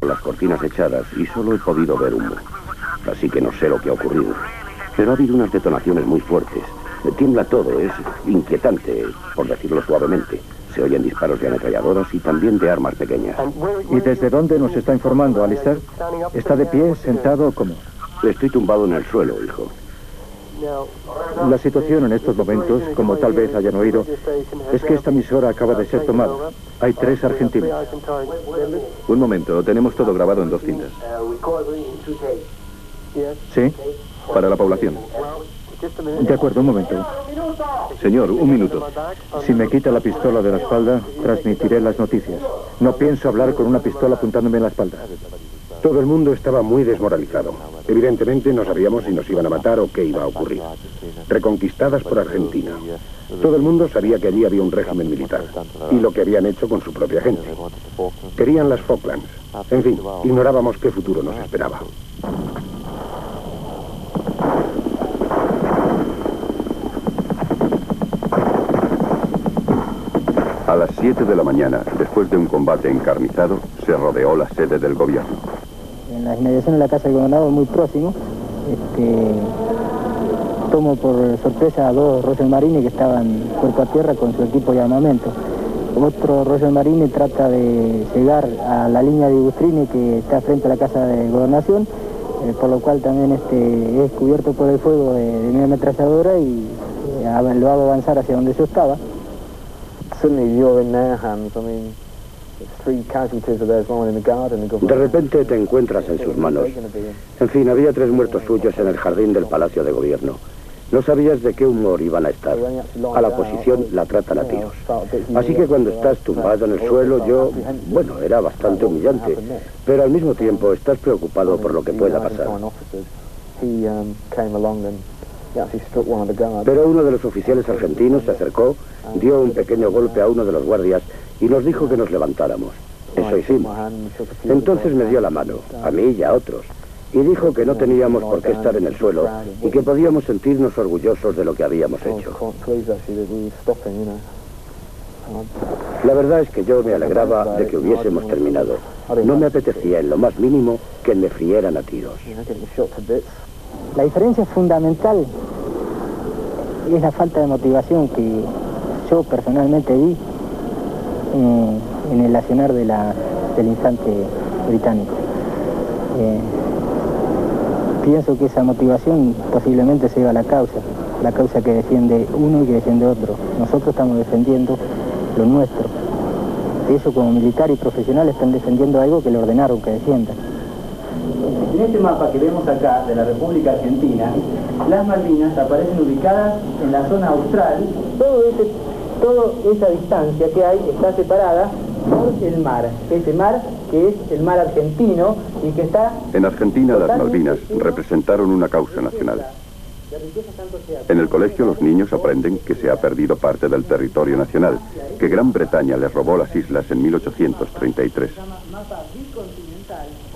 con las cortinas echadas y solo he podido ver humo. Así que no sé lo que ha ocurrido. Pero ha habido unas detonaciones muy fuertes. Tiembla todo, es inquietante, por decirlo suavemente. Se oyen disparos de ametralladoras y también de armas pequeñas. ¿Y desde dónde nos está informando, Alistair? ¿Está de pie, sentado o cómo? Estoy tumbado en el suelo, hijo. La situación en estos momentos, como tal vez hayan oído, es que esta emisora acaba de ser tomada. Hay 3 argentinos. Un momento, tenemos todo grabado en 2 cintas. ¿Sí? Para la población. De acuerdo, un momento. Señor, un minuto. Si me quita la pistola de la espalda, transmitiré las noticias. No pienso hablar con una pistola apuntándome en la espalda. Todo el mundo estaba muy desmoralizado. Evidentemente no sabíamos si nos iban a matar o qué iba a ocurrir. Reconquistadas por Argentina. Todo el mundo sabía que allí había un régimen militar y lo que habían hecho con su propia gente. Querían las Falklands. En fin, ignorábamos qué futuro nos esperaba. A las 7 de la mañana, después de un combate encarnizado, se rodeó la sede del gobierno. En las inmediaciones de la casa del gobernador, muy próximo, tomo por sorpresa a 2 Royal Marines que estaban cuerpo a tierra con su equipo de armamento. Otro Royal Marine trata de llegar a la línea de Igustrini que está frente a la casa de gobernación, por lo cual también es cubierto por el fuego de mi ametralladora y lo hago avanzar hacia donde yo estaba. De repente te encuentras en sus manos. En fin, había 3 muertos suyos en el jardín del Palacio de Gobierno. No sabías de qué humor iban a estar. A la oposición la tratan a tiros. Así que cuando estás tumbado en el suelo, bueno, era bastante humillante. Pero al mismo tiempo estás preocupado por lo que pueda pasar. Pero uno de los oficiales argentinos se acercó, dio un pequeño golpe a uno de los guardias y nos dijo que nos levantáramos. Eso hicimos. Entonces me dio la mano, a mí y a otros, y dijo que no teníamos por qué estar en el suelo y que podíamos sentirnos orgullosos de lo que habíamos hecho. La verdad es que yo me alegraba de que hubiésemos terminado. No me apetecía en lo más mínimo que me frieran a tiros. La diferencia fundamental es la falta de motivación que yo personalmente vi en el accionar del infante británico. Pienso que esa motivación posiblemente se deba a la causa que defiende uno y que defiende otro. Nosotros estamos defendiendo lo nuestro. Ellos como militar y profesional están defendiendo algo que le ordenaron que defienda. En este mapa que vemos acá de la República Argentina, las Malvinas aparecen ubicadas en la zona austral. Toda esa distancia que hay está separada por el mar. Ese mar que es el mar argentino y que está... En Argentina, las Malvinas representaron una causa nacional. En el colegio los niños aprenden que se ha perdido parte del territorio nacional, que Gran Bretaña les robó las islas en 1833.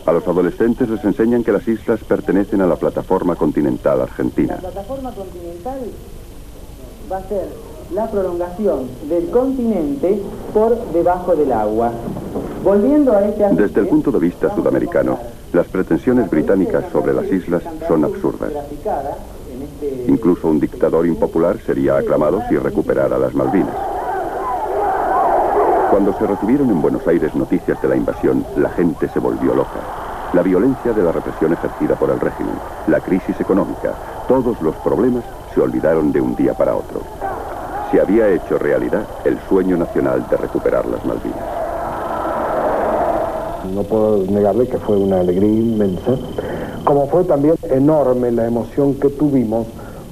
A los adolescentes les enseñan que las islas pertenecen a la plataforma continental argentina. La plataforma continental va a ser la prolongación del continente por debajo del agua. Volviendo a este aspecto, desde el punto de vista sudamericano, las pretensiones británicas sobre las islas son absurdas. Incluso un dictador impopular sería aclamado si recuperara las Malvinas. Cuando se recibieron en Buenos Aires noticias de la invasión, la gente se volvió loca. La violencia de la represión ejercida por el régimen, la crisis económica, todos los problemas se olvidaron de un día para otro. Se había hecho realidad el sueño nacional de recuperar las Malvinas. No puedo negarle que fue una alegría inmensa, como fue también enorme la emoción que tuvimos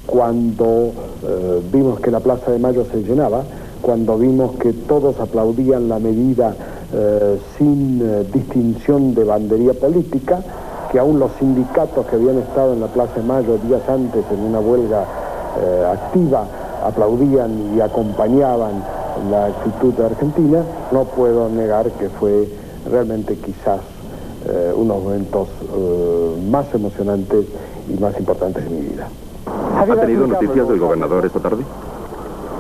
cuando vimos que la Plaza de Mayo se llenaba, cuando vimos que todos aplaudían la medida sin distinción de bandería política, que aún los sindicatos que habían estado en la Plaza de Mayo días antes en una huelga activa aplaudían y acompañaban la actitud de Argentina. No puedo negar que fue realmente quizás unos momentos más emocionantes y más importantes de mi vida. ¿Ha tenido noticias del gobernador esta tarde?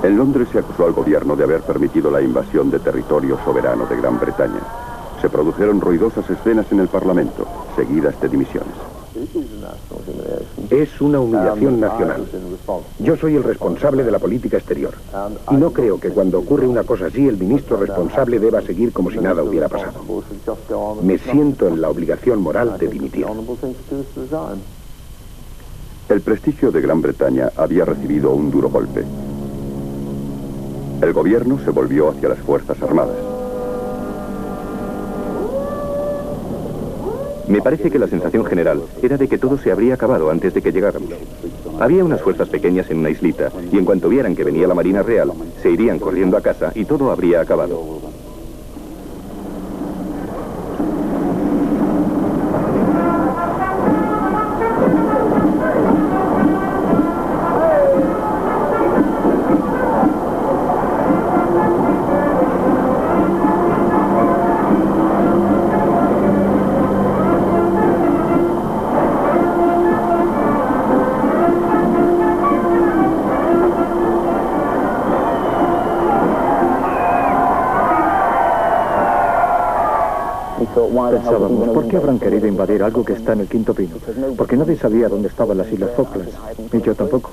En Londres se acusó al gobierno de haber permitido la invasión de territorio soberano de Gran Bretaña. Se produjeron ruidosas escenas en el Parlamento, seguidas de dimisiones. Es una humillación nacional. Yo soy el responsable de la política exterior. Y no creo que cuando ocurre una cosa así, el ministro responsable deba seguir como si nada hubiera pasado. Me siento en la obligación moral de dimitir. El prestigio de Gran Bretaña había recibido un duro golpe. El gobierno se volvió hacia las Fuerzas Armadas. Me parece que la sensación general era de que todo se habría acabado antes de que llegáramos. Había unas fuerzas pequeñas en una islita, y en cuanto vieran que venía la Marina Real, se irían corriendo a casa y todo habría acabado. Pensábamos, ¿por qué habrán querido invadir algo que está en el Quinto Pino? Porque nadie sabía dónde estaban las Islas Falklands, y yo tampoco.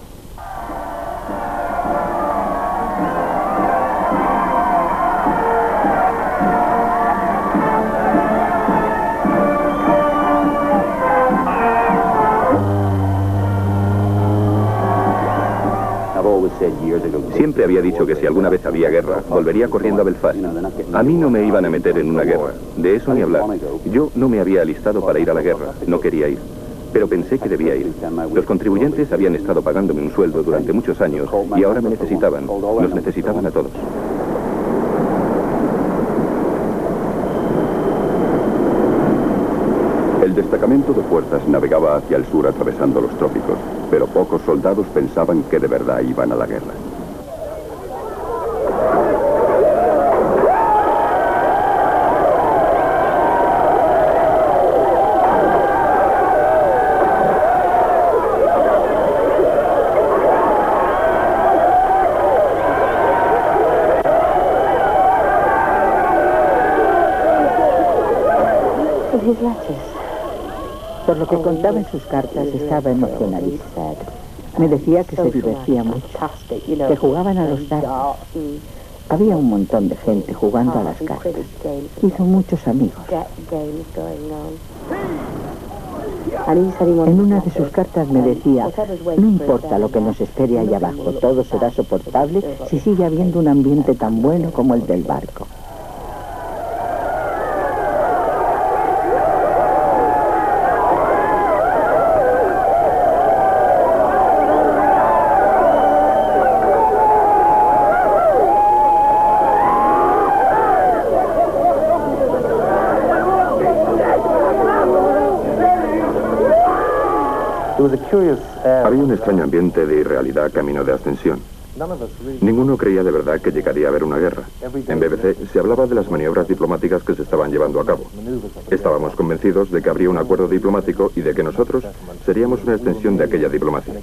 Siempre había dicho que si alguna vez había guerra, volvería corriendo a Belfast. A mí no me iban a meter en una guerra, de eso ni hablar. Yo no me había alistado para ir a la guerra, no quería ir. Pero pensé que debía ir. Los contribuyentes habían estado pagándome un sueldo durante muchos años y ahora me necesitaban. Nos necesitaban a todos. El destacamento de fuerzas navegaba hacia el sur atravesando los trópicos, pero pocos soldados pensaban que de verdad iban a la guerra. Por lo que contaba en sus cartas, estaba emocionalista. Me decía que se divertía mucho, que jugaban a los dardos. Había un montón de gente jugando a las cartas. Hizo muchos amigos. En una de sus cartas me decía, no importa lo que nos espere allá abajo, todo será soportable si sigue habiendo un ambiente tan bueno como el del barco. Había un extraño ambiente de irrealidad camino de ascensión. Ninguno creía de verdad que llegaría a haber una guerra. En BBC se hablaba de las maniobras diplomáticas que se estaban llevando a cabo. Estábamos convencidos de que habría un acuerdo diplomático y de que nosotros seríamos una extensión de aquella diplomacia.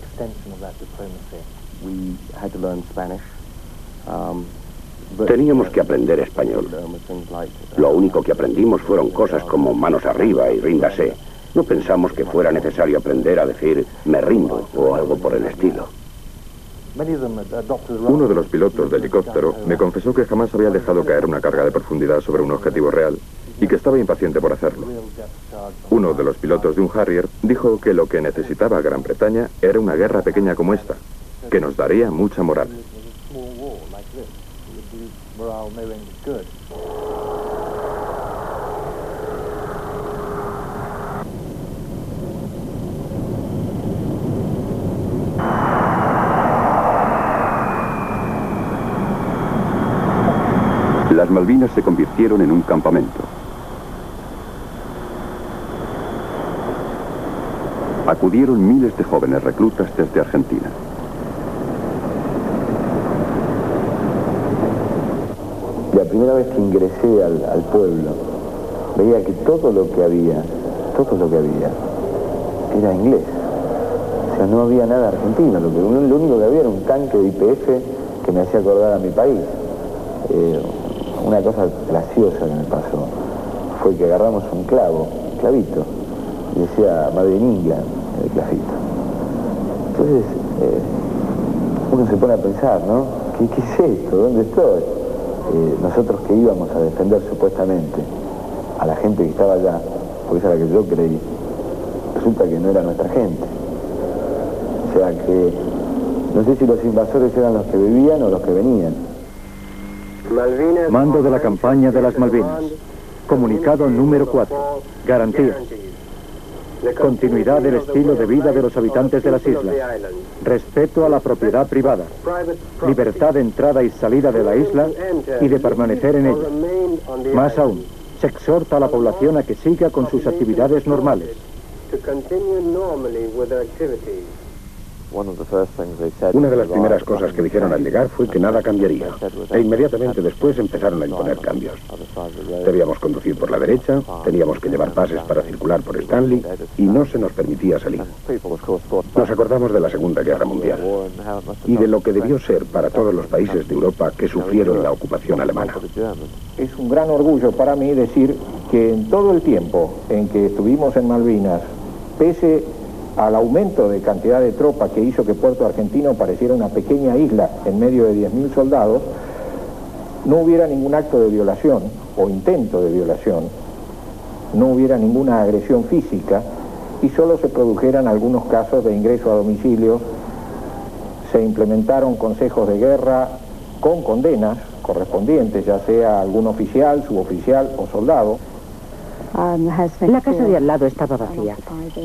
Teníamos que aprender español. Lo único que aprendimos fueron cosas como manos arriba y ríndase. No pensamos que fuera necesario aprender a decir me rindo o algo por el estilo. Uno de los pilotos de helicóptero me confesó que jamás había dejado caer una carga de profundidad sobre un objetivo real y que estaba impaciente por hacerlo. Uno de los pilotos de un Harrier dijo que lo que necesitaba Gran Bretaña era una guerra pequeña como esta, que nos daría mucha moral. Las Malvinas se convirtieron en un campamento. Acudieron miles de jóvenes reclutas desde Argentina. La primera vez que ingresé al pueblo, veía que todo lo que había era inglés. O sea, no había nada argentino. Lo único que había era un tanque de YPF que me hacía acordar a mi país. Una cosa graciosa que me pasó fue que agarramos un clavito, y decía Made in England el clavito. Entonces, uno se pone a pensar, ¿no? ¿Qué es esto? ¿Dónde estoy? Nosotros que íbamos a defender supuestamente a la gente que estaba allá, porque esa es la que yo creí, resulta que no era nuestra gente. O sea que no sé si los invasores eran los que vivían o los que venían. Mando de la campaña de las Malvinas. Comunicado número 4. Garantía. Continuidad del estilo de vida de los habitantes de las islas. Respeto a la propiedad privada. Libertad de entrada y salida de la isla y de permanecer en ella. Más aún, se exhorta a la población a que siga con sus actividades normales. Una de las primeras cosas que dijeron al llegar fue que nada cambiaría, e inmediatamente después empezaron a imponer cambios. Debíamos conducir por la derecha, teníamos que llevar pases para circular por Stanley, y no se nos permitía salir. Nos acordamos de la Segunda Guerra Mundial, y de lo que debió ser para todos los países de Europa que sufrieron la ocupación alemana. Es un gran orgullo para mí decir que en todo el tiempo en que estuvimos en Malvinas, pese al aumento de cantidad de tropas que hizo que Puerto Argentino pareciera una pequeña isla en medio de 10.000 soldados, no hubiera ningún acto de violación o intento de violación, no hubiera ninguna agresión física y solo se produjeran algunos casos de ingreso a domicilio. Se implementaron consejos de guerra con condenas correspondientes, ya sea algún oficial, suboficial o soldado. La casa de al lado estaba vacía.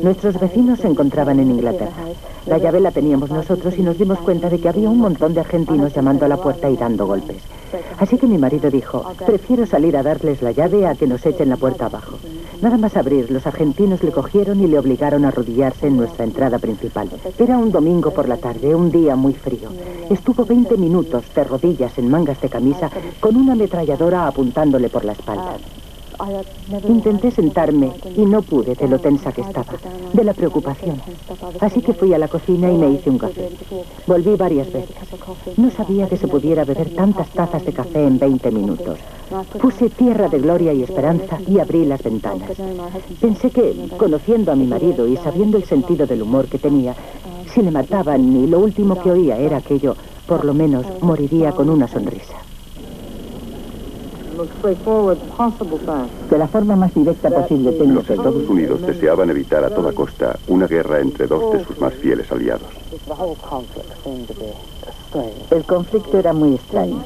Nuestros vecinos se encontraban en Inglaterra. La llave la teníamos nosotros y nos dimos cuenta de que había un montón de argentinos llamando a la puerta y dando golpes. Así que mi marido dijo, prefiero salir a darles la llave a que nos echen la puerta abajo. Nada más abrir, los argentinos le cogieron y le obligaron a arrodillarse en nuestra entrada principal. Era un domingo por la tarde, un día muy frío. Estuvo 20 minutos de rodillas en mangas de camisa con una ametralladora apuntándole por la espalda. Intenté sentarme y no pude de lo tensa que estaba, de la preocupación. Así que fui a la cocina y me hice un café. Volví varias veces. No sabía que se pudiera beber tantas tazas de café en 20 minutos. Puse tierra de gloria y esperanza y abrí las ventanas. Pensé que, conociendo a mi marido y sabiendo el sentido del humor que tenía, si le mataban y lo último que oía era aquello, por lo menos moriría con una sonrisa. De la forma más directa posible tengo Los Estados Unidos deseaban evitar a toda costa una guerra entre dos de sus más fieles aliados. El conflicto era muy extraño,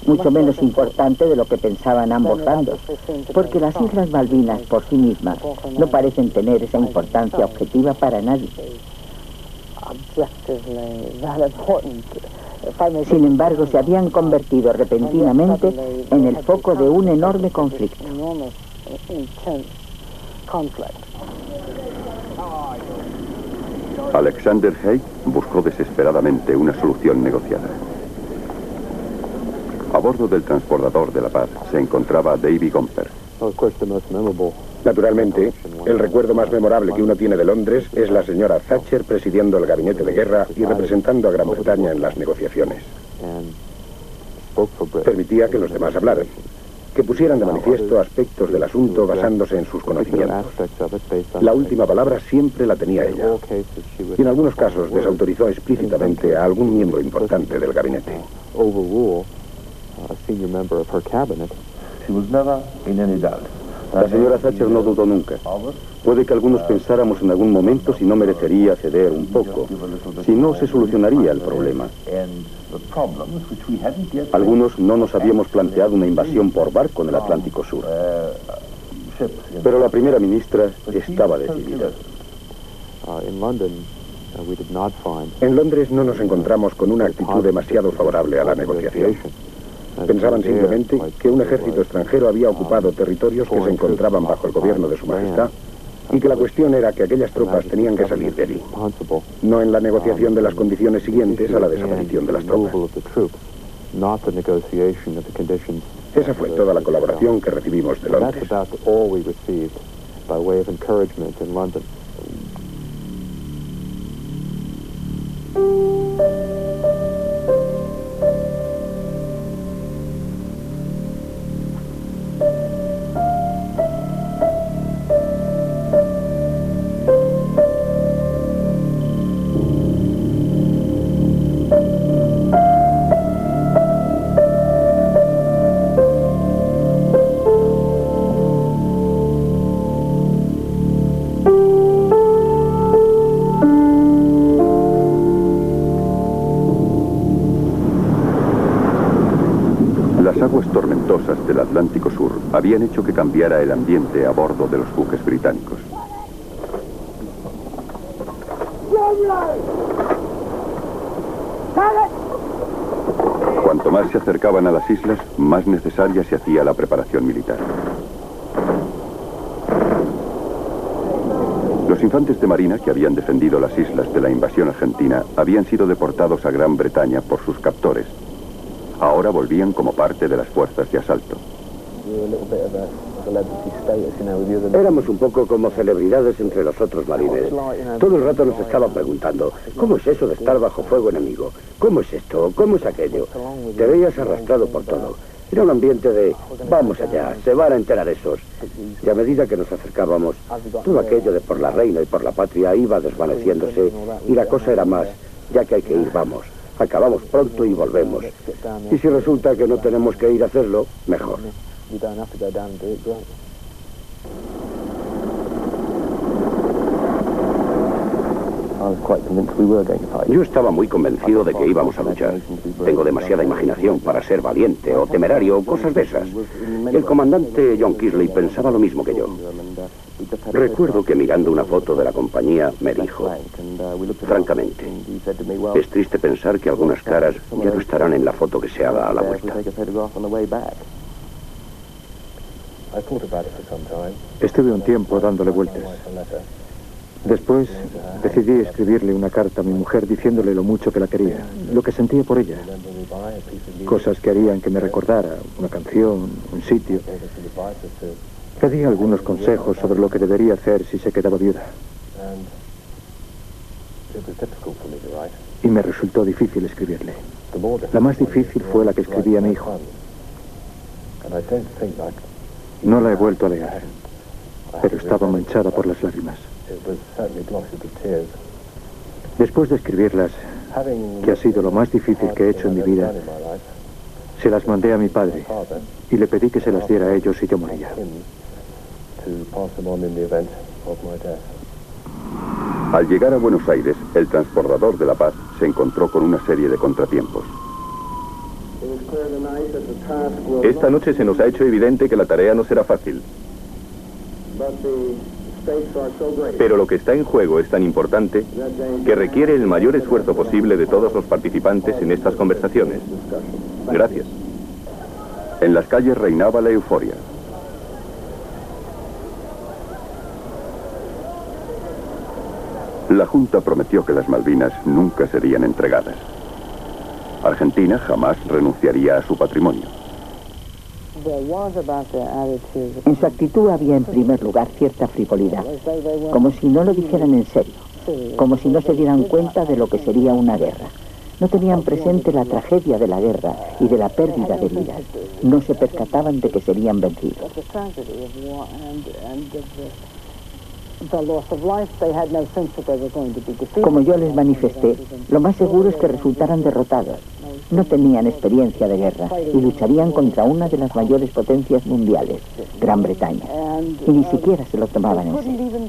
mucho menos importante de lo que pensaban ambos bandos, porque las Islas Malvinas por sí mismas no parecen tener esa importancia objetiva para nadie. Sin embargo, se habían convertido repentinamente en el foco de un enorme conflicto. Alexander Haig buscó desesperadamente una solución negociada. A bordo del transportador de la paz se encontraba Davy Gomper. Naturalmente, el recuerdo más memorable que uno tiene de Londres es la señora Thatcher presidiendo el gabinete de guerra y representando a Gran Bretaña en las negociaciones. Permitía que los demás hablaran, que pusieran de manifiesto aspectos del asunto basándose en sus conocimientos. La última palabra siempre la tenía ella, y en algunos casos desautorizó explícitamente a algún miembro importante del gabinete. La señora Thatcher no dudó nunca. Puede que algunos pensáramos en algún momento si no merecería ceder un poco, si no se solucionaría el problema. Algunos no nos habíamos planteado una invasión por barco en el Atlántico Sur. Pero la primera ministra estaba decidida. En Londres no nos encontramos con una actitud demasiado favorable a la negociación. Pensaban simplemente que un ejército extranjero había ocupado territorios que se encontraban bajo el gobierno de Su Majestad y que la cuestión era que aquellas tropas tenían que salir de allí, no en la negociación de las condiciones siguientes a la desaparición de las tropas. Esa fue toda la colaboración que recibimos de Londres. cambiara el ambiente a bordo de los buques británicos. Cuanto más se acercaban a las islas, más necesaria se hacía la preparación militar. Los infantes de marina que habían defendido las islas de la invasión argentina habían sido deportados a Gran Bretaña por sus captores. Ahora volvían como parte de las fuerzas de asalto. Éramos un poco como celebridades entre los otros marines. Todo el rato nos estaban preguntando, ¿cómo es eso de estar bajo fuego enemigo? ¿Cómo es esto? ¿Cómo es aquello? Te veías arrastrado por todo. Era un ambiente de, vamos allá, se van a enterar esos. Y a medida que nos acercábamos, todo aquello de por la reina y por la patria iba desvaneciéndose y la cosa era más, ya que hay que ir, vamos. Acabamos pronto y volvemos. Y si resulta que no tenemos que ir a hacerlo, mejor. Yo estaba muy convencido de que íbamos a luchar. Tengo demasiada imaginación para ser valiente o temerario o cosas de esas. El comandante John Kisley pensaba lo mismo que yo. Recuerdo que mirando una foto de la compañía me dijo, francamente, es triste pensar que algunas caras ya no estarán en la foto que se haga a la vuelta. Estuve un tiempo dándole vueltas. Después decidí escribirle una carta a mi mujer diciéndole lo mucho que la quería, lo que sentía por ella. Cosas que harían que me recordara, una canción, un sitio. Pedí algunos consejos sobre lo que debería hacer si se quedaba viuda. Y me resultó difícil escribirle. La más difícil fue la que escribí a mi hijo. No la he vuelto a leer, pero estaba manchada por las lágrimas. Después de escribirlas, que ha sido lo más difícil que he hecho en mi vida, se las mandé a mi padre y le pedí que se las diera a ellos si yo moría. Al llegar a Buenos Aires, el transportador de la paz se encontró con una serie de contratiempos. Esta noche se nos ha hecho evidente que la tarea no será fácil. Pero lo que está en juego es tan importante que requiere el mayor esfuerzo posible de todos los participantes en estas conversaciones. Gracias. En las calles reinaba la euforia. La Junta prometió que las Malvinas nunca serían entregadas. Argentina jamás renunciaría a su patrimonio. En su actitud había en primer lugar cierta frivolidad, como si no lo dijeran en serio, como si no se dieran cuenta de lo que sería una guerra. No tenían presente la tragedia de la guerra y de la pérdida de vidas. No se percataban de que serían vencidos. Como yo les manifesté, lo más seguro es que resultaran derrotados. No tenían experiencia de guerra y lucharían contra una de las mayores potencias mundiales, Gran Bretaña. Y ni siquiera se lo tomaban en serio.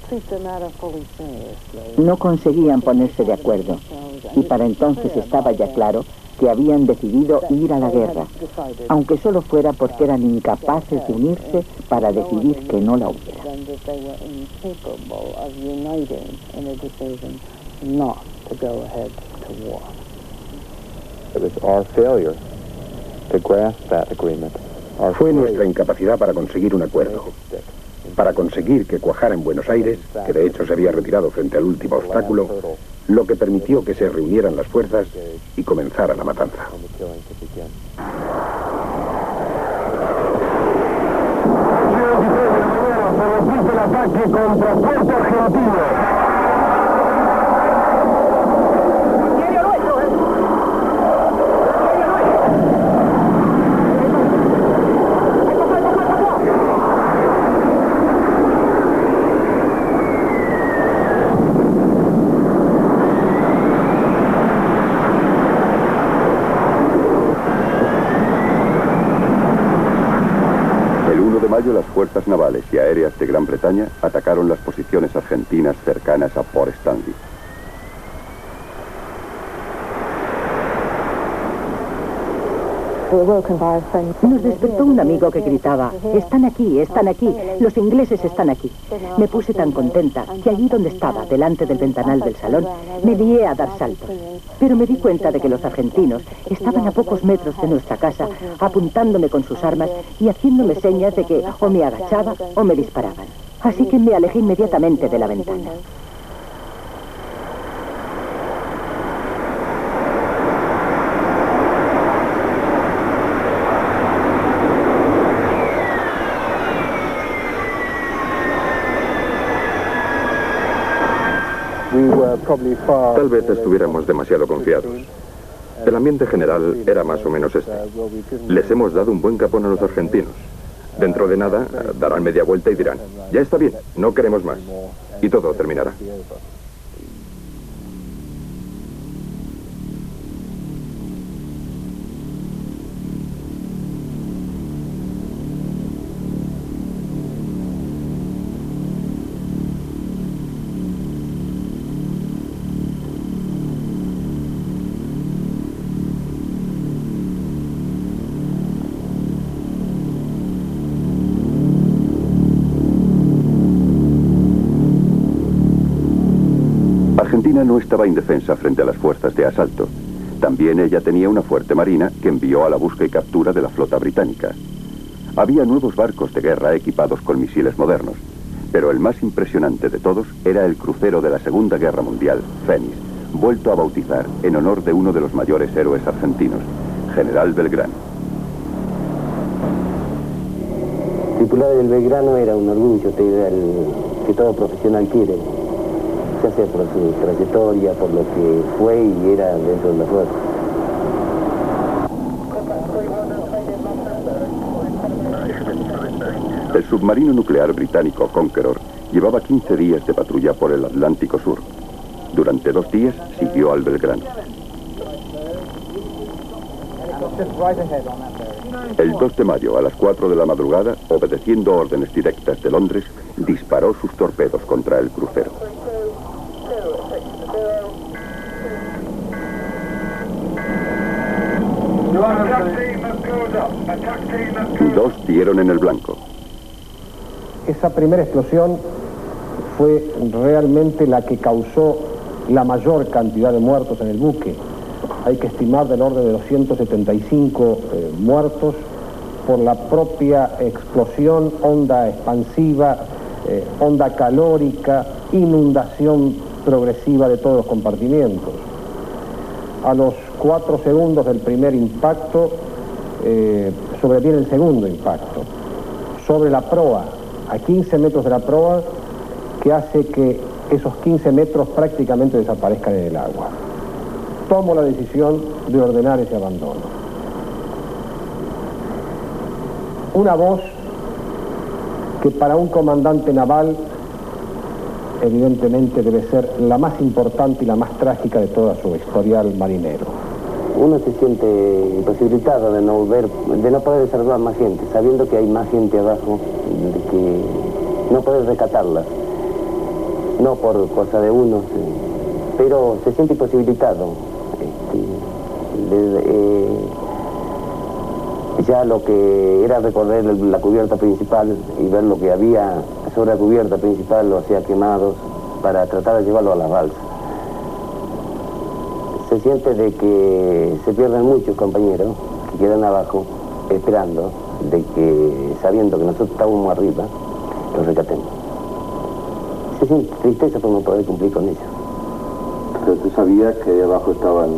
No conseguían ponerse de acuerdo y para entonces estaba ya claro que habían decidido ir a la guerra, aunque solo fuera porque eran incapaces de unirse para decidir que no la hubiera. Fue nuestra incapacidad para conseguir un acuerdo, para conseguir que cuajara en Buenos Aires, que de hecho se había retirado frente al último obstáculo, lo que permitió que se reunieran las fuerzas y comenzara la matanza. El ataque contra Puerto Argentino. Las fuerzas navales y aéreas de Gran Bretaña atacaron las posiciones argentinas cercanas a Port Stanley. Nos despertó un amigo que gritaba, están aquí, los ingleses están aquí. Me puse tan contenta que allí donde estaba, delante del ventanal del salón, me lié a dar saltos. Pero me di cuenta de que los argentinos estaban a pocos metros de nuestra casa, apuntándome con sus armas y haciéndome señas de que o me agachaba o me disparaban. Así que me alejé inmediatamente de la ventana. Tal vez estuviéramos demasiado confiados. El ambiente general era más o menos este. Les hemos dado un buen capón a los argentinos. Dentro de nada, darán media vuelta y dirán, ya está bien, no queremos más. Y todo terminará. Argentina no estaba indefensa frente a las fuerzas de asalto. También ella tenía una fuerte marina que envió a la busca y captura de la flota británica. Había nuevos barcos de guerra equipados con misiles modernos, pero el más impresionante de todos era el crucero de la Segunda Guerra Mundial, Fénix, vuelto a bautizar en honor de uno de los mayores héroes argentinos, General Belgrano. Tripular el Belgrano era un orgullo, que todo profesional quiere, ya sea por su trayectoria, por lo que fue y era dentro de la flota. El submarino nuclear británico Conqueror llevaba 15 días de patrulla por el Atlántico Sur. Durante 2 días siguió al Belgrano. El 2 de mayo, a las 4 de la madrugada, obedeciendo órdenes directas de Londres, disparó sus torpedos contra el crucero. Dos dieron en el blanco. Esa primera explosión fue realmente la que causó la mayor cantidad de muertos en el buque. Hay que estimar del orden de 275 muertos por la propia explosión, onda expansiva, onda calórica, inundación progresiva de todos los compartimientos. A los 4 segundos del primer impacto, sobreviene el segundo impacto, sobre la proa, a 15 metros de la proa, que hace que esos 15 metros prácticamente desaparezcan en el agua. Tomo la decisión de ordenar ese abandono. Una voz que para un comandante naval evidentemente debe ser la más importante y la más trágica de toda su historial marinero. Uno se siente imposibilitado de no poder salvar más gente, sabiendo que hay más gente abajo, de que no poder rescatarla, no por cosa de uno, pero se siente imposibilitado. Ya lo que era recorrer la cubierta principal y ver lo que había sobre la cubierta principal, lo hacía quemados para tratar de llevarlo a la balsa. Se siente de que se pierden muchos compañeros que quedan abajo esperando de que, sabiendo que nosotros estábamos arriba, los rescatemos. Se siente tristeza por no poder cumplir con ello. Pero usted sabía que ahí abajo estaban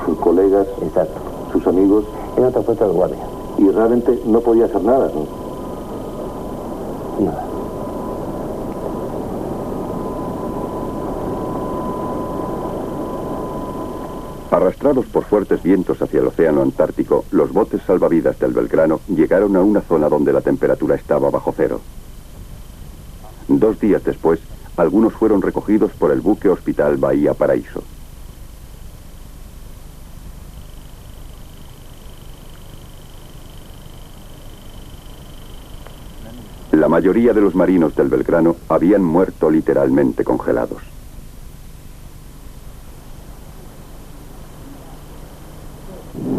sus colegas, exacto, sus amigos, en otra puesta de guardia. Y realmente no podía hacer nada, ¿no? Nada. Arrastrados por fuertes vientos hacia el océano Antártico, los botes salvavidas del Belgrano llegaron a una zona donde la temperatura estaba bajo cero. 2 días después, algunos fueron recogidos por el buque Hospital Bahía Paraíso. La mayoría de los marinos del Belgrano habían muerto literalmente congelados.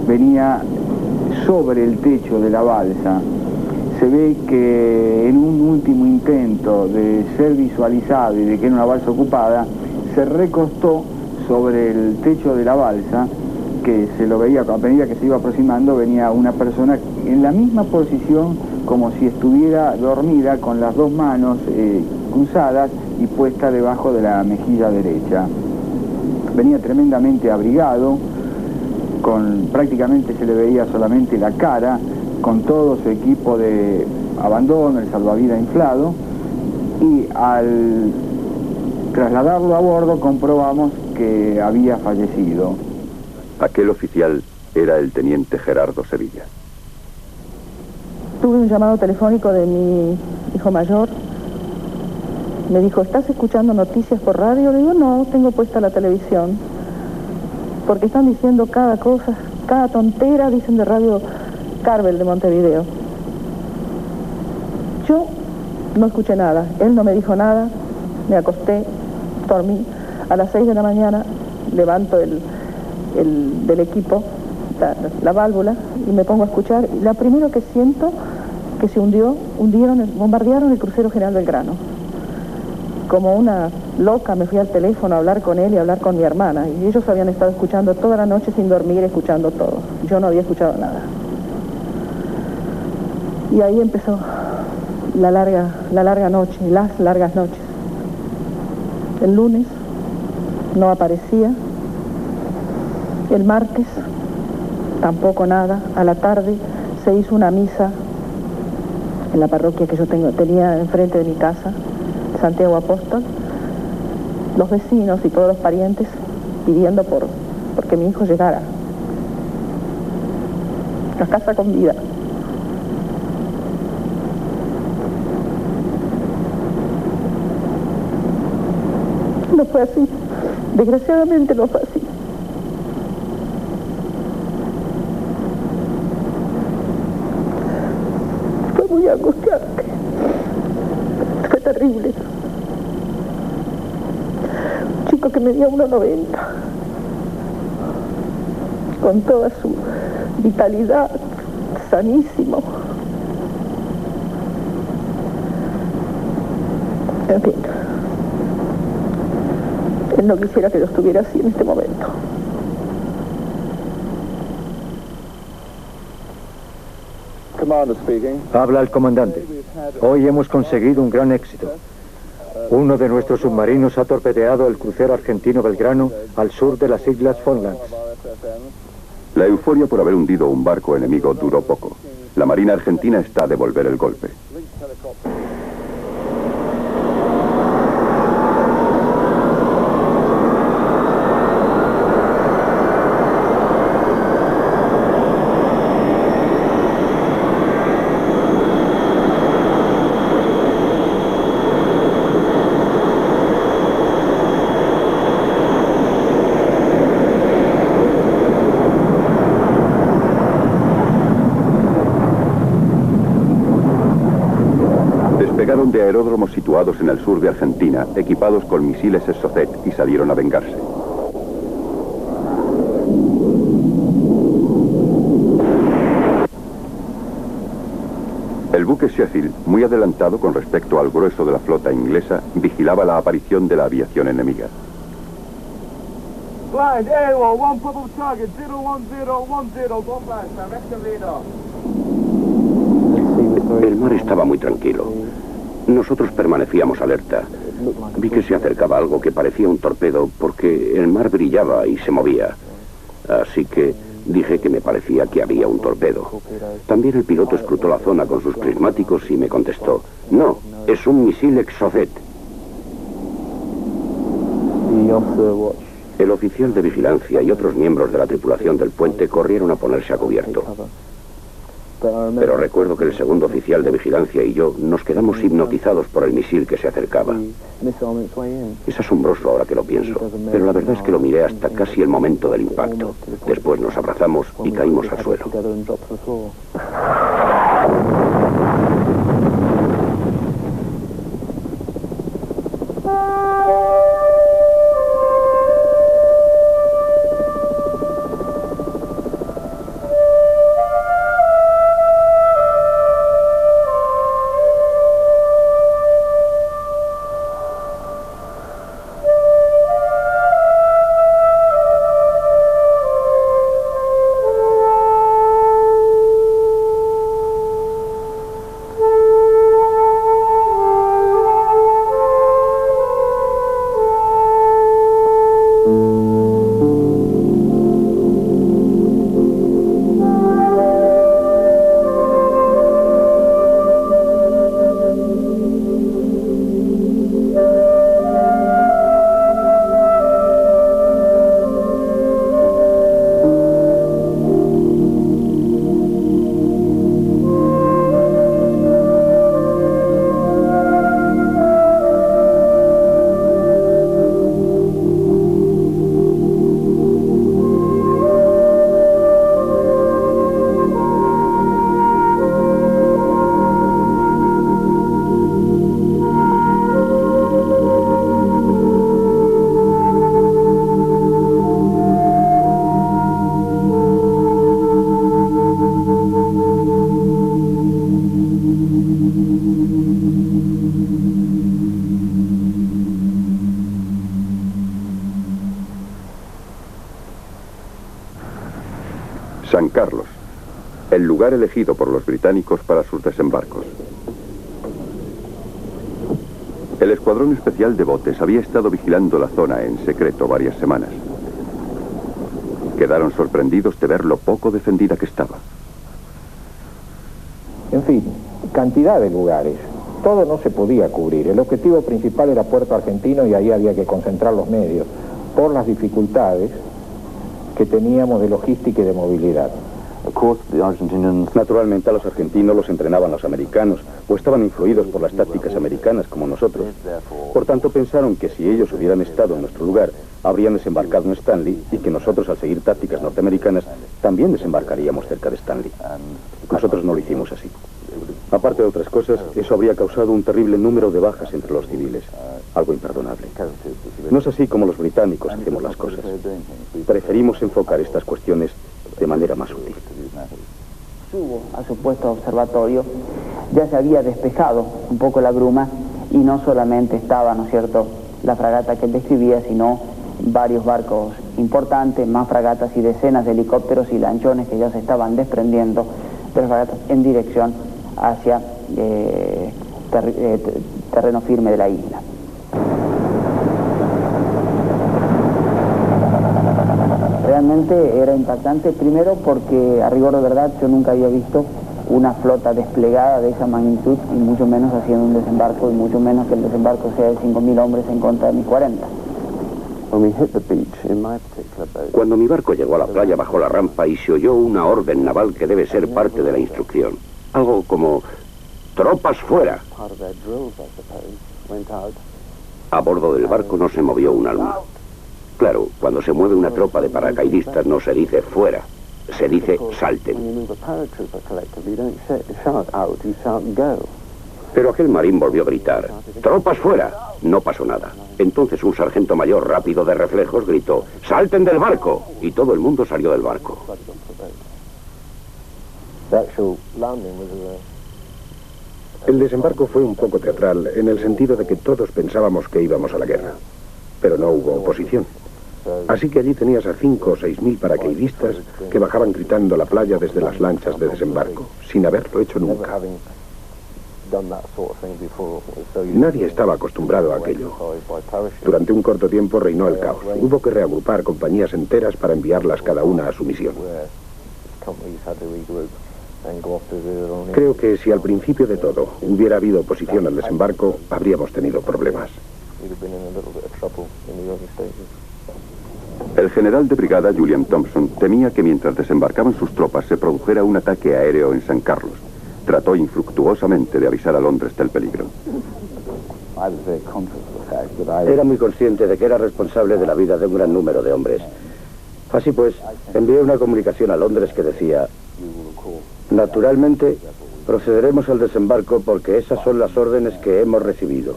Venía sobre el techo de la balsa. Se ve que en un último intento de ser visualizado y de que era una balsa ocupada, se recostó sobre el techo de la balsa, que se lo veía, a medida que se iba aproximando, venía una persona en la misma posición como si estuviera dormida, con las dos manos cruzadas y puesta debajo de la mejilla derecha. Venía tremendamente abrigado, prácticamente se le veía solamente la cara, con todo su equipo de abandono, el salvavidas inflado, y al trasladarlo a bordo comprobamos que había fallecido. Aquel oficial era el teniente Gerardo Sevilla. Tuve un llamado telefónico de mi hijo mayor. Me dijo, ¿estás escuchando noticias por radio? Le digo, no, tengo puesta la televisión. Porque están diciendo cada cosa, cada tontera, dicen de Radio Carvel de Montevideo. Yo no escuché nada, él no me dijo nada, me acosté, dormí. A las 6 de la mañana levanto del equipo, la válvula, y me pongo a escuchar. Y la primero que siento que se bombardearon el crucero General Belgrano. Como una loca me fui al teléfono a hablar con él y a hablar con mi hermana. Y ellos habían estado escuchando toda la noche sin dormir, escuchando todo. Yo no había escuchado nada. Y ahí empezó las largas noches. El lunes no aparecía. El martes tampoco nada. A la tarde se hizo una misa en la parroquia que yo tenía enfrente de mi casa, Santiago Apóstol. Los vecinos y todos los parientes pidiendo porque mi hijo llegara a casa con vida. No fue así, desgraciadamente no fue así. Fue muy angustiante, fue terrible. Un chico que medía 1,90, con toda su vitalidad, sanísimo. En fin, él no quisiera que yo estuviera así en este momento. Habla el comandante. Hoy hemos conseguido un gran éxito. Uno de nuestros submarinos ha torpedeado el crucero argentino Belgrano al sur de las Islas Falklands. La euforia por haber hundido un barco enemigo duró poco. La Marina Argentina está a devolver el golpe. Despegaron de aeródromos situados en el sur de Argentina, equipados con misiles Exocet, y salieron a vengarse. El buque Sheffield, muy adelantado con respecto al grueso de la flota inglesa, vigilaba la aparición de la aviación enemiga. Blind, AWOL, one pop of target, 01010, one blast, direct leader. El mar estaba muy tranquilo. Nosotros permanecíamos alerta. Vi que se acercaba algo que parecía un torpedo porque el mar brillaba y se movía. Así que dije que me parecía que había un torpedo. También el piloto escrutó la zona con sus prismáticos y me contestó: no, es un misil Exocet. El oficial de vigilancia y otros miembros de la tripulación del puente corrieron a ponerse a cubierto. Pero recuerdo que el segundo oficial de vigilancia y yo nos quedamos hipnotizados por el misil que se acercaba. Es asombroso ahora que lo pienso, pero la verdad es que lo miré hasta casi el momento del impacto. Después nos abrazamos y caímos al suelo. San Carlos, el lugar elegido por los británicos para sus desembarcos. El escuadrón especial de botes había estado vigilando la zona en secreto varias semanas. Quedaron sorprendidos de ver lo poco defendida que estaba. En fin, cantidad de lugares. Todo no se podía cubrir. El objetivo principal era Puerto Argentino y ahí había que concentrar los medios por las dificultades que teníamos de logística y de movilidad. Naturalmente a los argentinos los entrenaban los americanos o estaban influidos por las tácticas americanas como nosotros. Por tanto pensaron que si ellos hubieran estado en nuestro lugar habrían desembarcado en Stanley y que nosotros al seguir tácticas norteamericanas también desembarcaríamos cerca de Stanley. Nosotros no lo hicimos así. Aparte de otras cosas, eso habría causado un terrible número de bajas entre los civiles, algo imperdonable. No es así como los británicos hacemos las cosas. Preferimos enfocar estas cuestiones de manera más útil. Subo a su puesto de observatorio, ya se había despejado un poco la bruma y no solamente estaba, ¿no es cierto?, la fragata que él describía, sino varios barcos importantes, más fragatas y decenas de helicópteros y lanchones que ya se estaban desprendiendo de las fragatas en dirección hacia terreno firme de la isla. Realmente era impactante, primero porque, a rigor de verdad, yo nunca había visto una flota desplegada de esa magnitud y mucho menos haciendo un desembarco y mucho menos que el desembarco sea de 5.000 hombres en contra de mis 40. Cuando mi barco llegó a la playa bajó la rampa y se oyó una orden naval que debe ser parte de la instrucción. Algo como «tropas fuera». A bordo del barco no se movió un alma. Claro, cuando se mueve una tropa de paracaidistas no se dice fuera, se dice salten. Pero aquel marín volvió a gritar, ¡tropas fuera! No pasó nada. Entonces un sargento mayor rápido de reflejos gritó, ¡salten del barco! Y todo el mundo salió del barco. El desembarco fue un poco teatral, en el sentido de que todos pensábamos que íbamos a la guerra. Pero no hubo oposición. Así que allí tenías a 5 o 6.000 paracaidistas que bajaban gritando la playa desde las lanchas de desembarco, sin haberlo hecho nunca. Nadie estaba acostumbrado a aquello. Durante un corto tiempo reinó el caos. Hubo que reagrupar compañías enteras para enviarlas cada una a su misión. Creo que si al principio de todo hubiera habido oposición al desembarco, habríamos tenido problemas. El general de brigada William Thompson temía que mientras desembarcaban sus tropas se produjera un ataque aéreo en San Carlos. Trató infructuosamente de avisar a Londres del peligro. Era muy consciente de que era responsable de la vida de un gran número de hombres. Así pues, envié una comunicación a Londres que decía: naturalmente, procederemos al desembarco porque esas son las órdenes que hemos recibido.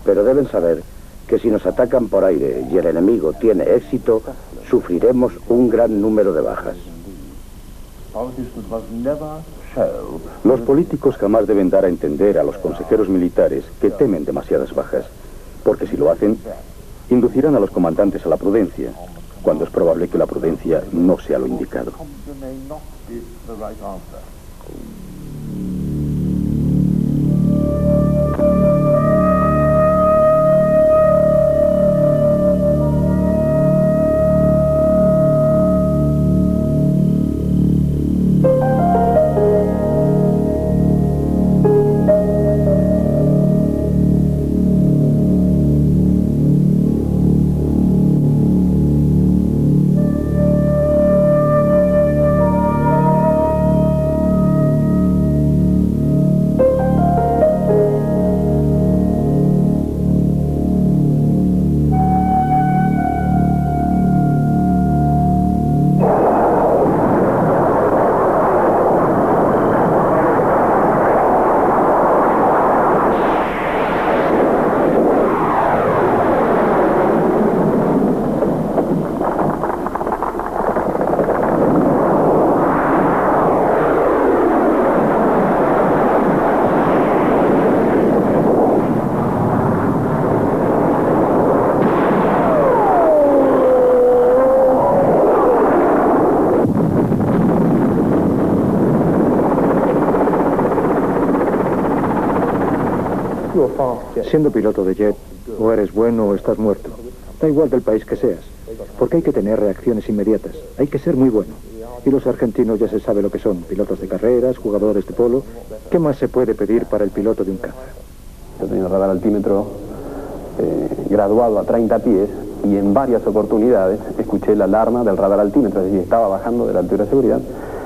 Pero deben saber que si nos atacan por aire y el enemigo tiene éxito, sufriremos un gran número de bajas. Los políticos jamás deben dar a entender a los consejeros militares que temen demasiadas bajas, porque si lo hacen, inducirán a los comandantes a la prudencia, cuando es probable que la prudencia no sea lo indicado. Siendo piloto de jet, o eres bueno o estás muerto. Da igual del país que seas, porque hay que tener reacciones inmediatas. Hay que ser muy bueno. Y los argentinos ya se sabe lo que son. Pilotos de carreras, jugadores de polo. ¿Qué más se puede pedir para el piloto de un caza? Yo tenía el radar altímetro graduado a 30 pies y en varias oportunidades escuché la alarma del radar altímetro, es decir, estaba bajando de la altura de seguridad.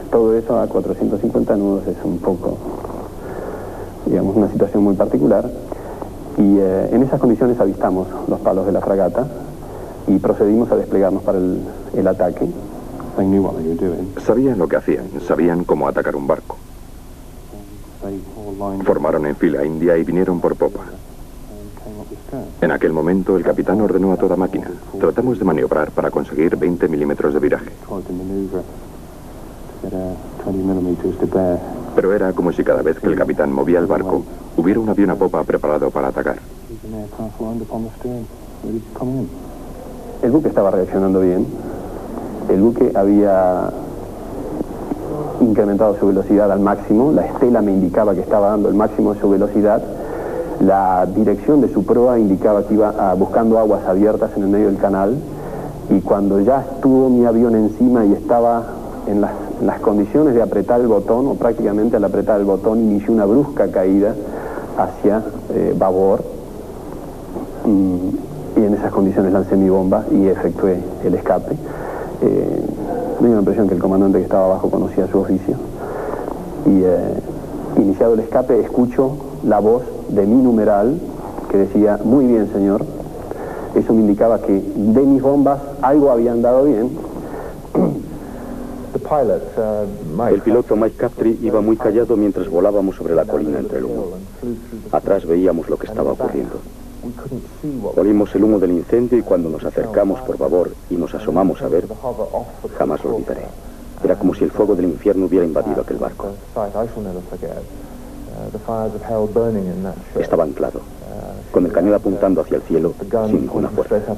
Todo eso a 450 nudos es un poco, digamos, una situación muy particular. Y en esas condiciones avistamos los palos de la fragata y procedimos a desplegarnos para el ataque. Sabían lo que hacían, sabían cómo atacar un barco. Formaron en fila india y vinieron por popa. En aquel momento el capitán ordenó a toda máquina: tratamos de maniobrar para conseguir 20 milímetros de viraje. Pero era como si cada vez que el capitán movía el barco, hubiera un avión a popa preparado para atacar. El buque estaba reaccionando bien. El buque había incrementado su velocidad al máximo. La estela me indicaba que estaba dando el máximo de su velocidad. La dirección de su proa indicaba que iba buscando aguas abiertas en el medio del canal. Y cuando ya estuvo mi avión encima y estaba en las condiciones de apretar el botón, o prácticamente al apretar el botón, inició una brusca caída hacia babor. Y en esas condiciones lancé mi bomba y efectué el escape. Me dio la impresión que el comandante que estaba abajo conocía su oficio. Y iniciado el escape, escucho la voz de mi numeral que decía: muy bien, señor. Eso me indicaba que de mis bombas algo había andado bien. El piloto Mike Captree iba muy callado mientras volábamos sobre la colina entre el humo. Atrás veíamos lo que estaba ocurriendo. Olimos el humo del incendio y cuando nos acercamos por babor y nos asomamos a ver, jamás lo olvidaré. Era como si el fuego del infierno hubiera invadido aquel barco. Estaba anclado, con el cañón apuntando hacia el cielo, sin ninguna fuerza.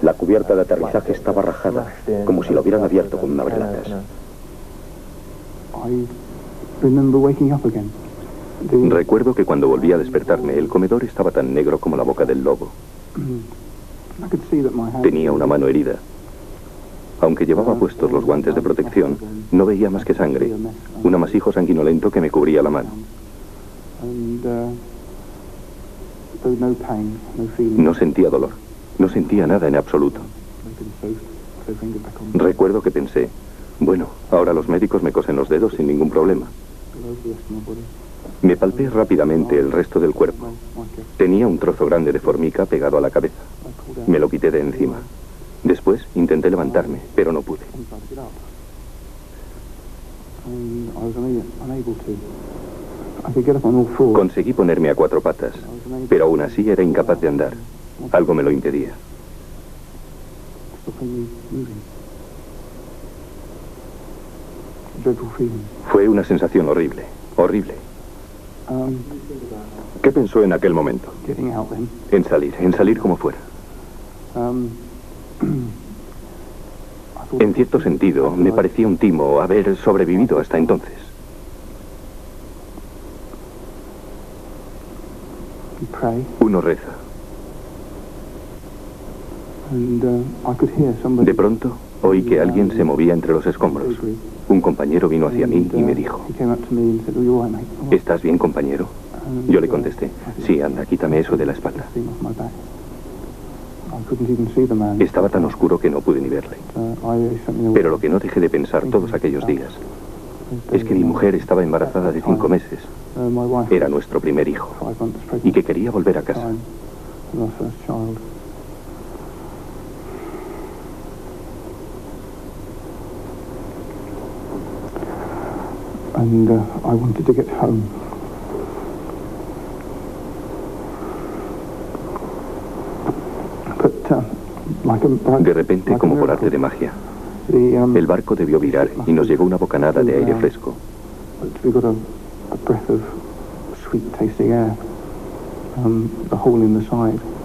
La cubierta de aterrizaje estaba rajada, como si lo hubieran abierto con un abrelatas. Recuerdo que cuando volví a despertarme, el comedor estaba tan negro como la boca del lobo. Tenía una mano herida. Aunque llevaba puestos los guantes de protección, no veía más que sangre, un amasijo sanguinolento que me cubría la mano. No sentía dolor, no sentía nada en absoluto. Recuerdo que pensé: bueno, ahora los médicos me cosen los dedos sin ningún problema. Me palpé rápidamente el resto del cuerpo. Tenía un trozo grande de formica pegado a la cabeza. Me lo quité de encima. Después intenté levantarme, pero no pude. Conseguí ponerme a 4 patas, pero aún así era incapaz de andar. Algo me lo impedía. Fue una sensación horrible, horrible. ¿Qué pensó en aquel momento? En salir como fuera. En cierto sentido, me parecía un timo haber sobrevivido hasta entonces. Uno reza. De pronto, oí que alguien se movía entre los escombros. Un compañero vino hacia mí y me dijo: ¿estás bien, compañero? Yo le contesté: sí, anda, quítame eso de la espalda. Estaba tan oscuro que no pude ni verle. Pero lo que no dejé de pensar todos aquellos días es que mi mujer estaba embarazada de 5 meses. Era nuestro primer hijo y que quería volver a casa. I wanted to get home. De repente, como por arte de magia, el barco debió virar y nos llegó una bocanada de aire fresco.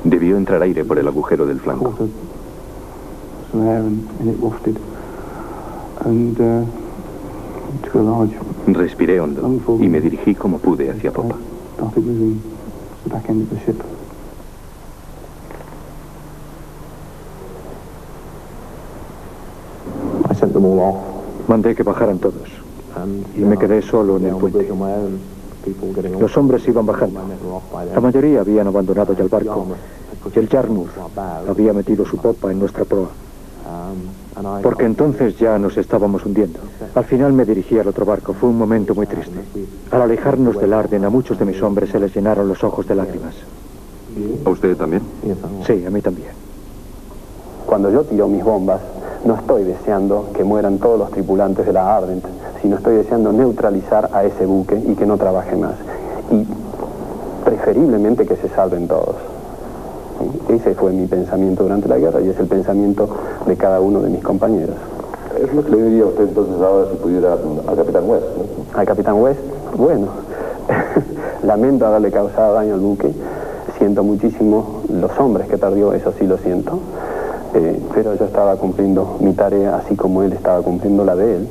Debió entrar aire por el agujero del flanco. Respiré hondo y me dirigí como pude hacia popa. started moving the back end of the ship. I sent them all off. Mandé que bajaran todos y me quedé solo en el puente. Los hombres iban bajando. La mayoría habían abandonado ya el barco y el Yarmouth había metido su popa en nuestra proa. Porque entonces ya nos estábamos hundiendo. Al final me dirigí al otro barco. Fue un momento muy triste. Al alejarnos del Arden, a muchos de mis hombres se les llenaron los ojos de lágrimas. ¿A usted también? Sí, a mí también. Cuando yo tiro mis bombas, no estoy deseando que mueran todos los tripulantes de la Ardent, sino estoy deseando neutralizar a ese buque y que no trabaje más. Y preferiblemente que se salven todos. Ese fue mi pensamiento durante la guerra y es el pensamiento de cada uno de mis compañeros. Es lo que le diría a usted entonces ahora si pudiera al Capitán West, ¿no? Al Capitán West, bueno, lamento haberle causado daño al buque, siento muchísimo los hombres que perdió, eso sí lo siento, pero yo estaba cumpliendo mi tarea así como él estaba cumpliendo la de él.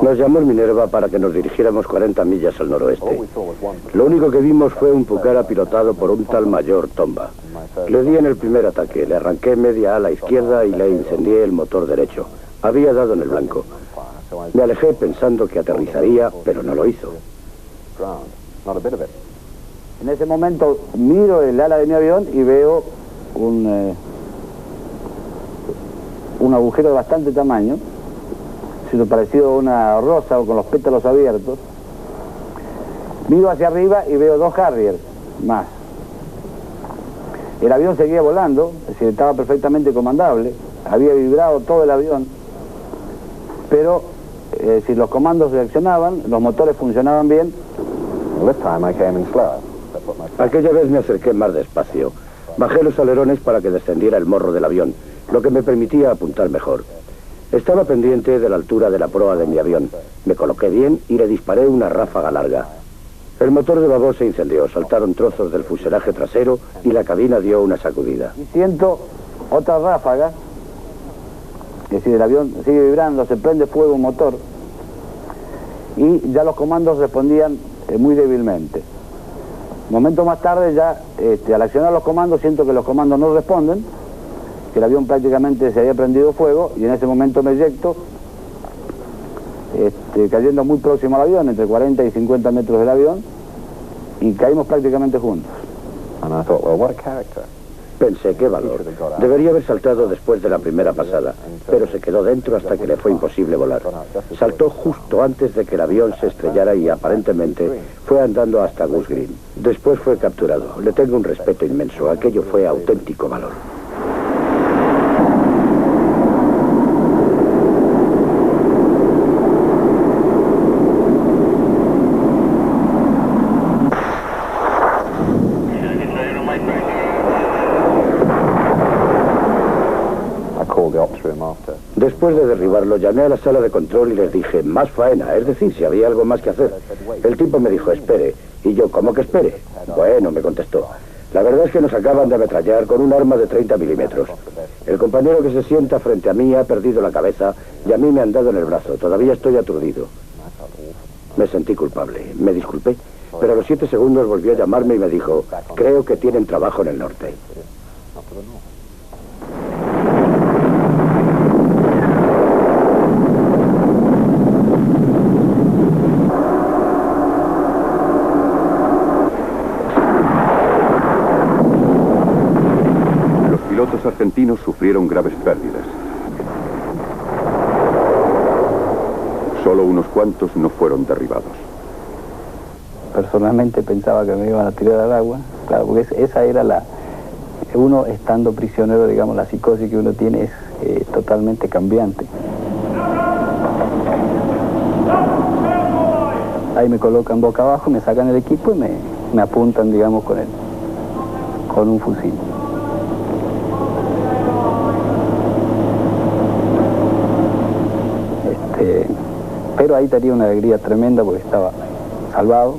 Nos llamó el Minerva para que nos dirigiéramos 40 millas al noroeste. Lo único que vimos fue un Pucara pilotado por un tal mayor Tomba. Le di en el primer ataque, le arranqué media ala izquierda y le incendié el motor derecho. Había dado en el blanco. Me alejé pensando que aterrizaría, pero no lo hizo. En ese momento miro el ala de mi avión y veo un agujero de bastante tamaño, sino parecido a una rosa o con los pétalos abiertos. Miro hacia arriba y veo 2 Harriers más. El avión seguía volando, es decir, estaba perfectamente comandable, había vibrado todo el avión, pero si los comandos reaccionaban, los motores funcionaban bien. Aquella vez me acerqué más despacio. Bajé los alerones para que descendiera el morro del avión, lo que me permitía apuntar mejor. Estaba pendiente de la altura de la proa de mi avión. Me coloqué bien y le disparé una ráfaga larga. El motor de babor se incendió, saltaron trozos del fuselaje trasero y la cabina dio una sacudida. Y siento otra ráfaga, es decir, el avión sigue vibrando, se prende fuego un motor y ya los comandos respondían muy débilmente. Un momento más tarde ya, al accionar los comandos, siento que los comandos no responden, que el avión prácticamente se había prendido fuego y en ese momento me eyecto, cayendo muy próximo al avión, entre 40 y 50 metros del avión, y caímos prácticamente juntos. Pensé, qué valor. Debería haber saltado después de la primera pasada, pero se quedó dentro hasta que le fue imposible volar. Saltó justo antes de que el avión se estrellara y aparentemente fue andando hasta Goose Green. Después fue capturado. Le tengo un respeto inmenso. Aquello fue auténtico valor. Después de derribarlo, llamé a la sala de control y les dije, más faena, es decir, si había algo más que hacer. El tipo me dijo, espere. Y yo, ¿cómo que espere? Bueno, me contestó. La verdad es que nos acaban de ametrallar con un arma de 30 milímetros. El compañero que se sienta frente a mí ha perdido la cabeza y a mí me han dado en el brazo. Todavía estoy aturdido. Me sentí culpable. Me disculpé. Pero a los 7 segundos volvió a llamarme y me dijo, creo que tienen trabajo en el norte. Los pilotos argentinos sufrieron graves pérdidas. Solo unos cuantos no fueron derribados. Personalmente pensaba que me iban a tirar al agua, claro, porque esa era uno estando prisionero, digamos, la psicosis que uno tiene es totalmente cambiante. Ahí me colocan boca abajo, me sacan el equipo y me apuntan, digamos, con un fusil. Pero ahí tenía una alegría tremenda porque estaba salvado.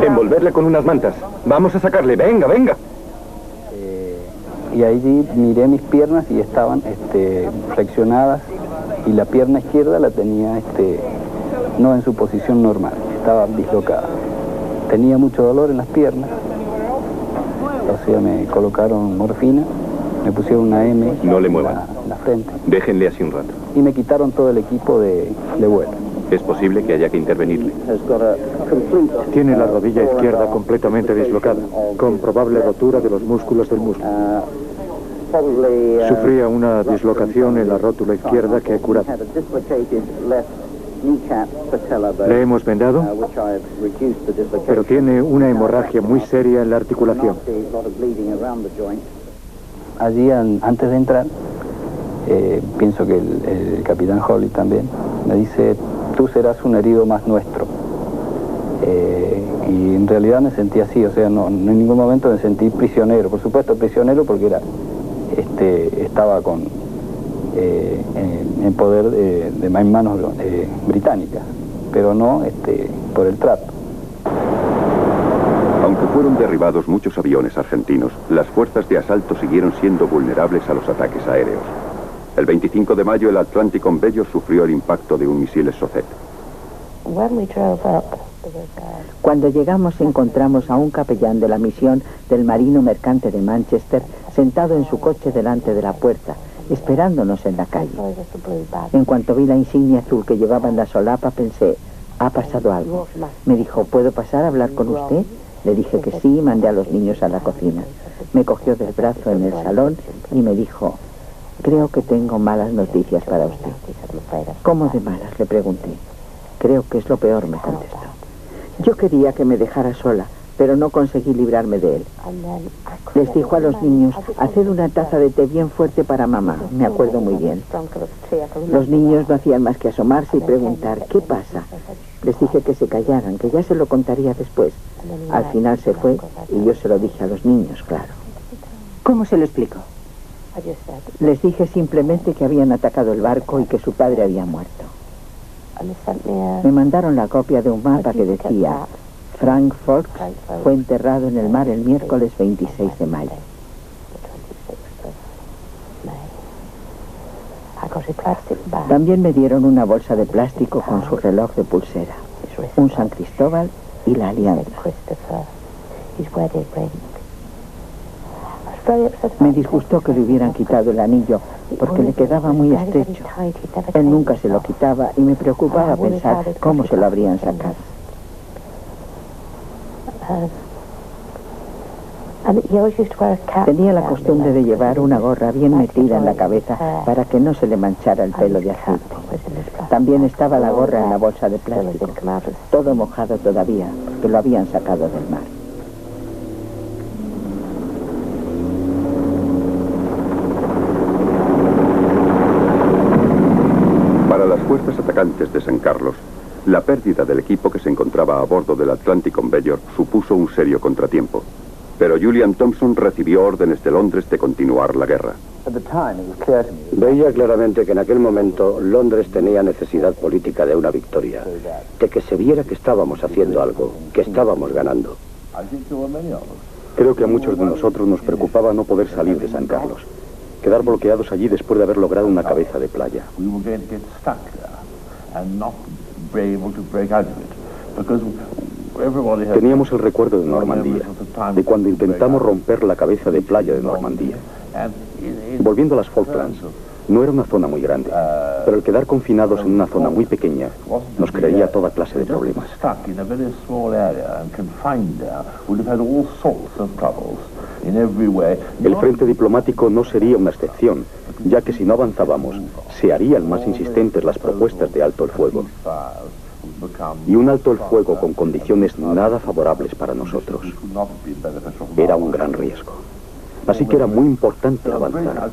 Envolverle con unas mantas. Vamos a sacarle. Venga, venga. Y ahí miré mis piernas y estaban flexionadas y la pierna izquierda la tenía no en su posición normal, estaba dislocada. Tenía mucho dolor en las piernas, o sea, me colocaron morfina, me pusieron una M no le muevan en la frente. Déjenle así un rato. Y me quitaron todo el equipo de vuelo. Es posible que haya que intervenirle. Tiene la rodilla izquierda completamente dislocada, con probable rotura de los músculos del muslo. Sufría una dislocación en la rótula izquierda que he curado. Le hemos vendado, pero tiene una hemorragia muy seria en la articulación. Allí, antes de entrar, pienso que el capitán Holly también me dice, tú serás un herido más nuestro. Y en realidad me sentí así, o sea, no en ningún momento me sentí prisionero. Por supuesto, prisionero porque estaba en poder de manos británicas, pero no por el trato. Aunque fueron derribados muchos aviones argentinos, las fuerzas de asalto siguieron siendo vulnerables a los ataques aéreos. El 25 de mayo el Atlanticon Bello sufrió el impacto de un misil Exocet. Cuando llegamos encontramos a un capellán de la misión del Marino Mercante de Manchester sentado en su coche delante de la puerta, esperándonos en la calle. En cuanto vi la insignia azul que llevaba en la solapa, pensé, ha pasado algo. Me dijo, ¿puedo pasar a hablar con usted? Le dije que sí y mandé a los niños a la cocina. Me cogió del brazo en el salón y me dijo, creo que tengo malas noticias para usted. ¿Cómo de malas?, le pregunté. Creo que es lo peor, me contestó. Yo quería que me dejara sola, pero no conseguí librarme de él. Les dijo a los niños, haced una taza de té bien fuerte para mamá, me acuerdo muy bien. Los niños no hacían más que asomarse y preguntar, ¿qué pasa? Les dije que se callaran, que ya se lo contaría después. Al final se fue y yo se lo dije a los niños, claro. ¿Cómo se lo explicó? Les dije simplemente que habían atacado el barco y que su padre había muerto. Me mandaron la copia de un mapa que decía, Frank Fox fue enterrado en el mar el miércoles 26 de mayo. También me dieron una bolsa de plástico con su reloj de pulsera, un San Cristóbal y la alianza. Me disgustó que le hubieran quitado el anillo porque le quedaba muy estrecho. Él nunca se lo quitaba y me preocupaba pensar cómo se lo habrían sacado. Tenía la costumbre de llevar una gorra bien metida en la cabeza para que no se le manchara el pelo de aceite. También estaba la gorra en la bolsa de plástico, todo mojado todavía, porque lo habían sacado del mar. Para las fuerzas atacantes de San Carlos, La pérdida del equipo que se encontraba a bordo del Atlantic Conveyor supuso un serio contratiempo. Pero Julian Thompson recibió órdenes de Londres de continuar la guerra. Veía claramente que en aquel momento Londres tenía necesidad política de una victoria, de que se viera que estábamos haciendo algo, que estábamos ganando. Creo que a muchos de nosotros nos preocupaba no poder salir de San Carlos, quedar bloqueados allí después de haber logrado una cabeza de playa. Teníamos el recuerdo de Normandía, de cuando intentamos romper la cabeza de playa de Normandía. Volviendo a las Falklands, no era una zona muy grande, pero el quedar confinados en una zona muy pequeña nos crearía toda clase de problemas. El frente diplomático no sería una excepción, ya que si no avanzábamos, se harían más insistentes las propuestas de alto el fuego. Y un alto el fuego con condiciones nada favorables para nosotros. Era un gran riesgo. Así que era muy importante avanzar.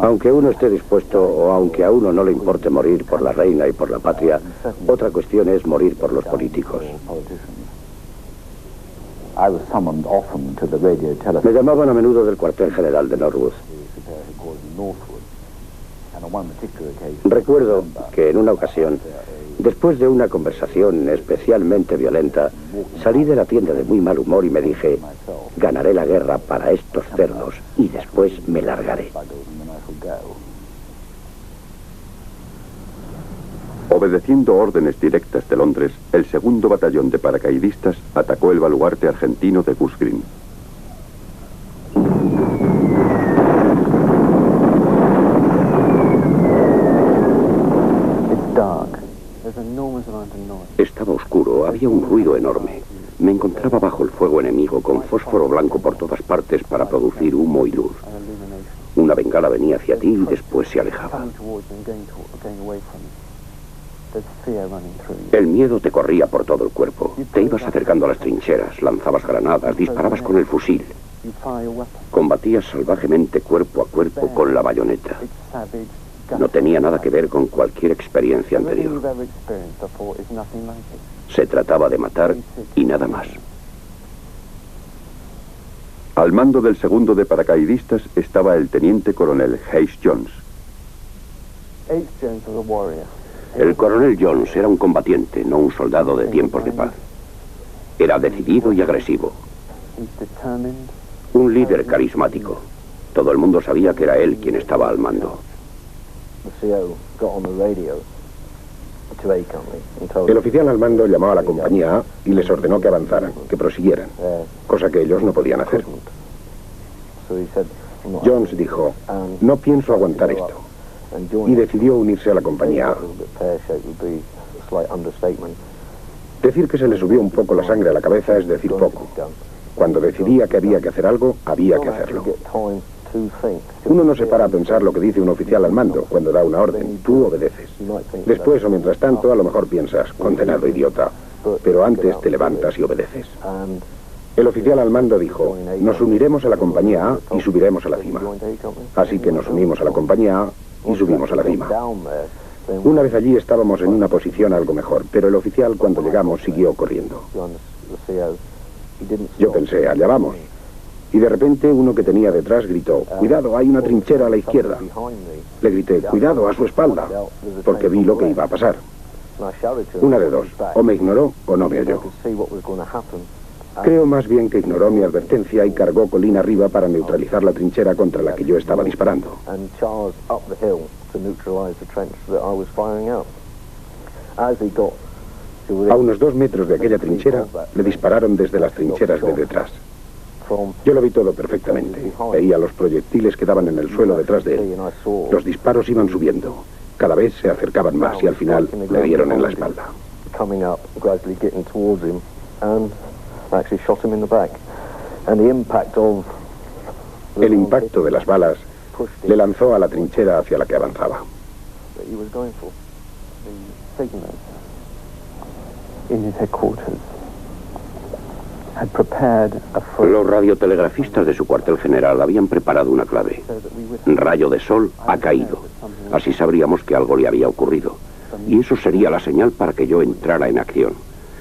Aunque uno esté dispuesto o aunque a uno no le importe morir por la reina y por la patria, otra cuestión es morir por los políticos. Me llamaban a menudo del cuartel general de Norwood. Recuerdo que en una ocasión, después de una conversación especialmente violenta, salí de la tienda de muy mal humor y me dije, ganaré la guerra para estos cerdos y después me largaré. Obedeciendo órdenes directas de Londres, el 2º batallón de paracaidistas atacó el baluarte argentino de Goose Green. Estaba oscuro, había un ruido enorme. Me encontraba bajo el fuego enemigo con fósforo blanco por todas partes para producir humo y luz. Una bengala venía hacia ti y después se alejaba. El miedo te corría por todo el cuerpo. Te ibas acercando a las trincheras, lanzabas granadas, disparabas con el fusil. Combatías salvajemente cuerpo a cuerpo con la bayoneta. No tenía nada que ver con cualquier experiencia anterior. Se trataba de matar y nada más. Al mando del 2º de paracaidistas estaba el teniente coronel Hayes Jones. El coronel Jones era un combatiente, no un soldado de tiempos de paz. Era decidido y agresivo. Un líder carismático. Todo el mundo sabía que era él quien estaba al mando. El oficial al mando llamó a la compañía A y les ordenó que avanzaran, que prosiguieran, cosa que ellos no podían hacer. Jones dijo, no pienso aguantar esto, y decidió unirse a la compañía A. Decir que se le subió un poco la sangre a la cabeza es decir poco. Cuando decidía que había que hacer algo, había que hacerlo. Uno no se para a pensar lo que dice un oficial al mando cuando da una orden. Tú obedeces. Después o mientras tanto a lo mejor piensas, condenado idiota, pero antes te levantas y obedeces. El oficial al mando dijo, nos uniremos a la compañía A y subiremos a la cima. Así que nos unimos a la compañía A y subimos a la cima. Una vez allí estábamos en una posición algo mejor, pero el oficial cuando llegamos siguió corriendo. Yo pensé, allá vamos. Y de repente uno que tenía detrás gritó, cuidado, hay una trinchera a la izquierda. Le grité, cuidado, a su espalda, porque vi lo que iba a pasar. Una de dos, o me ignoró o no me oyó. Creo más bien que ignoró mi advertencia y cargó colina arriba para neutralizar la trinchera contra la que yo estaba disparando. A unos 2 metros de aquella trinchera, le dispararon desde las trincheras de detrás. Yo lo vi todo perfectamente. Veía los proyectiles que daban en el suelo detrás de él. Los disparos iban subiendo. Cada vez se acercaban más y al final le dieron en la espalda. El impacto de las balas le lanzó a la trinchera hacia la que avanzaba. Los radiotelegrafistas de su cuartel general habían preparado una clave. Rayo de sol ha caído. Así sabríamos que algo le había ocurrido. Y eso sería la señal para que yo entrara en acción.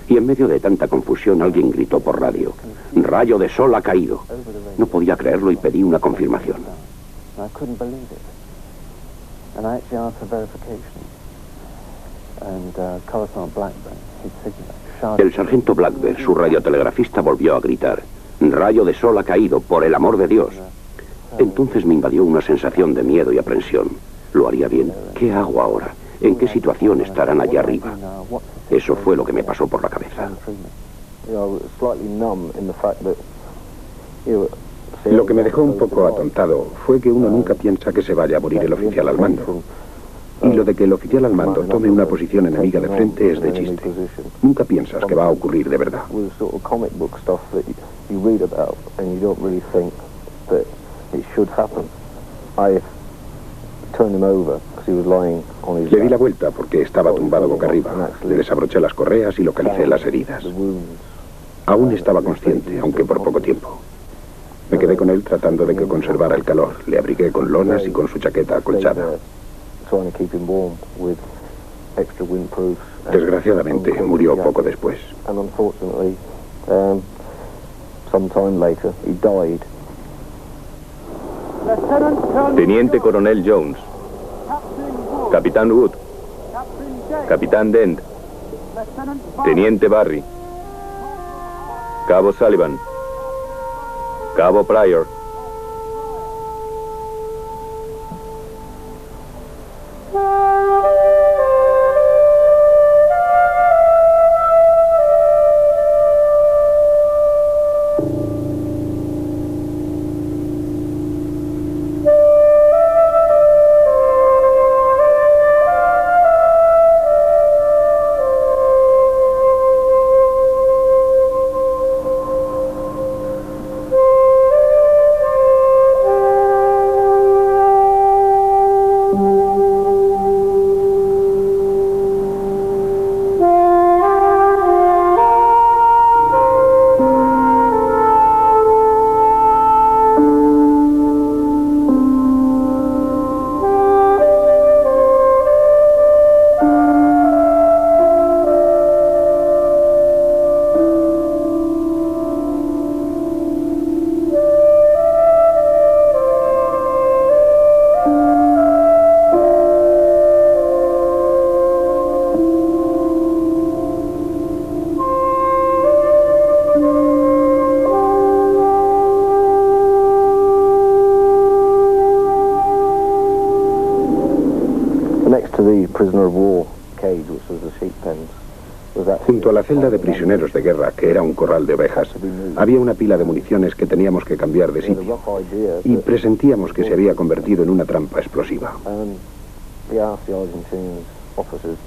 Y en medio de tanta confusión alguien gritó por radio: Rayo de sol ha caído. No podía creerlo y pedí una confirmación. El sargento Blackburn, su radiotelegrafista, volvió a gritar: Rayo de sol ha caído, por el amor de Dios. Entonces me invadió una sensación de miedo y aprensión. ¿Lo haría bien? ¿Qué hago ahora? ¿En qué situación estarán allá arriba? Eso fue lo que me pasó por la cabeza. Lo que me dejó un poco atontado fue que uno nunca piensa que se vaya a morir el oficial al mando. Y lo de que el oficial al mando tome una posición enemiga de frente es de chiste. Nunca piensas que va a ocurrir de verdad. Le di la vuelta porque estaba tumbado boca arriba. Le desabroché las correas y localicé las heridas. Aún estaba consciente, aunque por poco tiempo. Me quedé con él tratando de que conservara el calor. Le abrigué con lonas y con su chaqueta acolchada. Desgraciadamente, murió poco después. Teniente Coronel Jones, Capitán Wood, Capitán Dent, Teniente Barry, Cabo Sullivan, Cabo Pryor. Junto a la celda de prisioneros de guerra, que era un corral de ovejas, había una pila de municiones que teníamos que cambiar de sitio, y presentíamos que se había convertido en una trampa explosiva.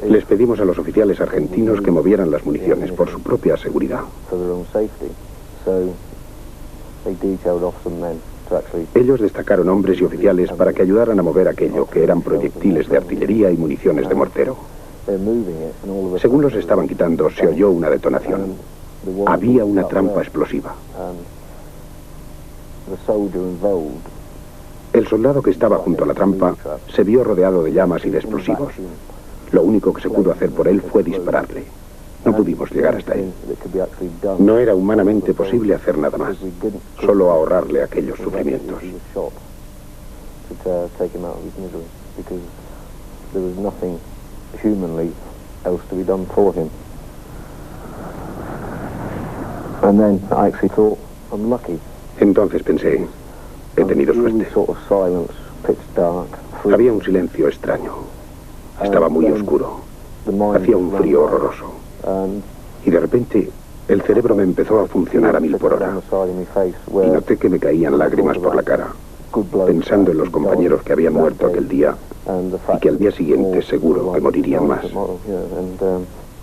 Les pedimos a los oficiales argentinos que movieran las municiones por su propia seguridad. Ellos destacaron hombres y oficiales para que ayudaran a mover aquello, que eran proyectiles de artillería y municiones de mortero. Según los estaban quitando, se oyó una detonación. Había una trampa explosiva. El soldado que estaba junto a la trampa se vio rodeado de llamas y de explosivos. Lo único que se pudo hacer por él fue dispararle. No pudimos llegar hasta él. No era humanamente posible hacer nada más, solo ahorrarle aquellos sufrimientos. Humanly else to be done for him. And then I actually thought, I'm lucky. Entonces pensé, he tenido suerte. Había un silencio extraño. Estaba muy oscuro. Hacía un frío horroroso. Y de repente el cerebro me empezó a funcionar a 1000 por hora. Y noté que me caían lágrimas por la cara, pensando en los compañeros que habían muerto aquel día y que al día siguiente seguro que morirían más.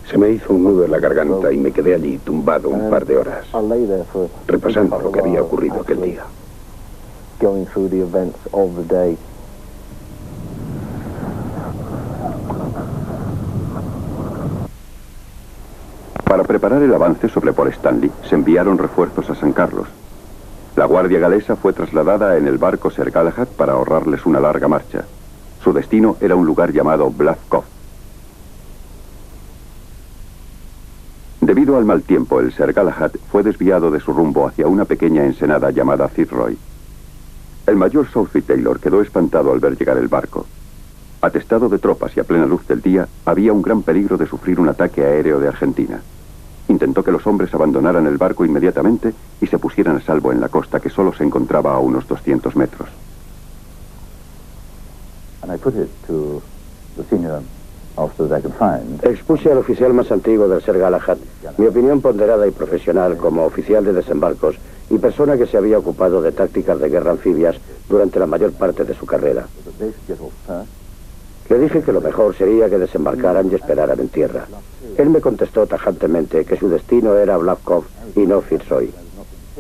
Se me hizo un nudo en la garganta y me quedé allí tumbado un par de horas, repasando lo que había ocurrido aquel día. Para preparar preparar el avance sobre Port Stanley, se enviaron refuerzos a San Carlos. La guardia galesa fue trasladada en el barco Sir Galahad para ahorrarles una larga marcha. Su destino era un lugar llamado Black Cove. Debido al mal tiempo, el Sir Galahad fue desviado de su rumbo hacia una pequeña ensenada llamada Fitzroy. El mayor Southey Taylor quedó espantado al ver llegar el barco. Atestado de tropas y a plena luz del día, había un gran peligro de sufrir un ataque aéreo de Argentina. Intentó que los hombres abandonaran el barco inmediatamente y se pusieran a salvo en la costa, que solo se encontraba a unos 200 metros. Expuse al oficial más antiguo del Sir Galahad mi opinión ponderada y profesional como oficial de desembarcos y persona que se había ocupado de tácticas de guerra anfibias durante la mayor parte de su carrera. Le dije que lo mejor sería que desembarcaran y esperaran en tierra. Él me contestó tajantemente que su destino era Black Cove y no Fitzroy.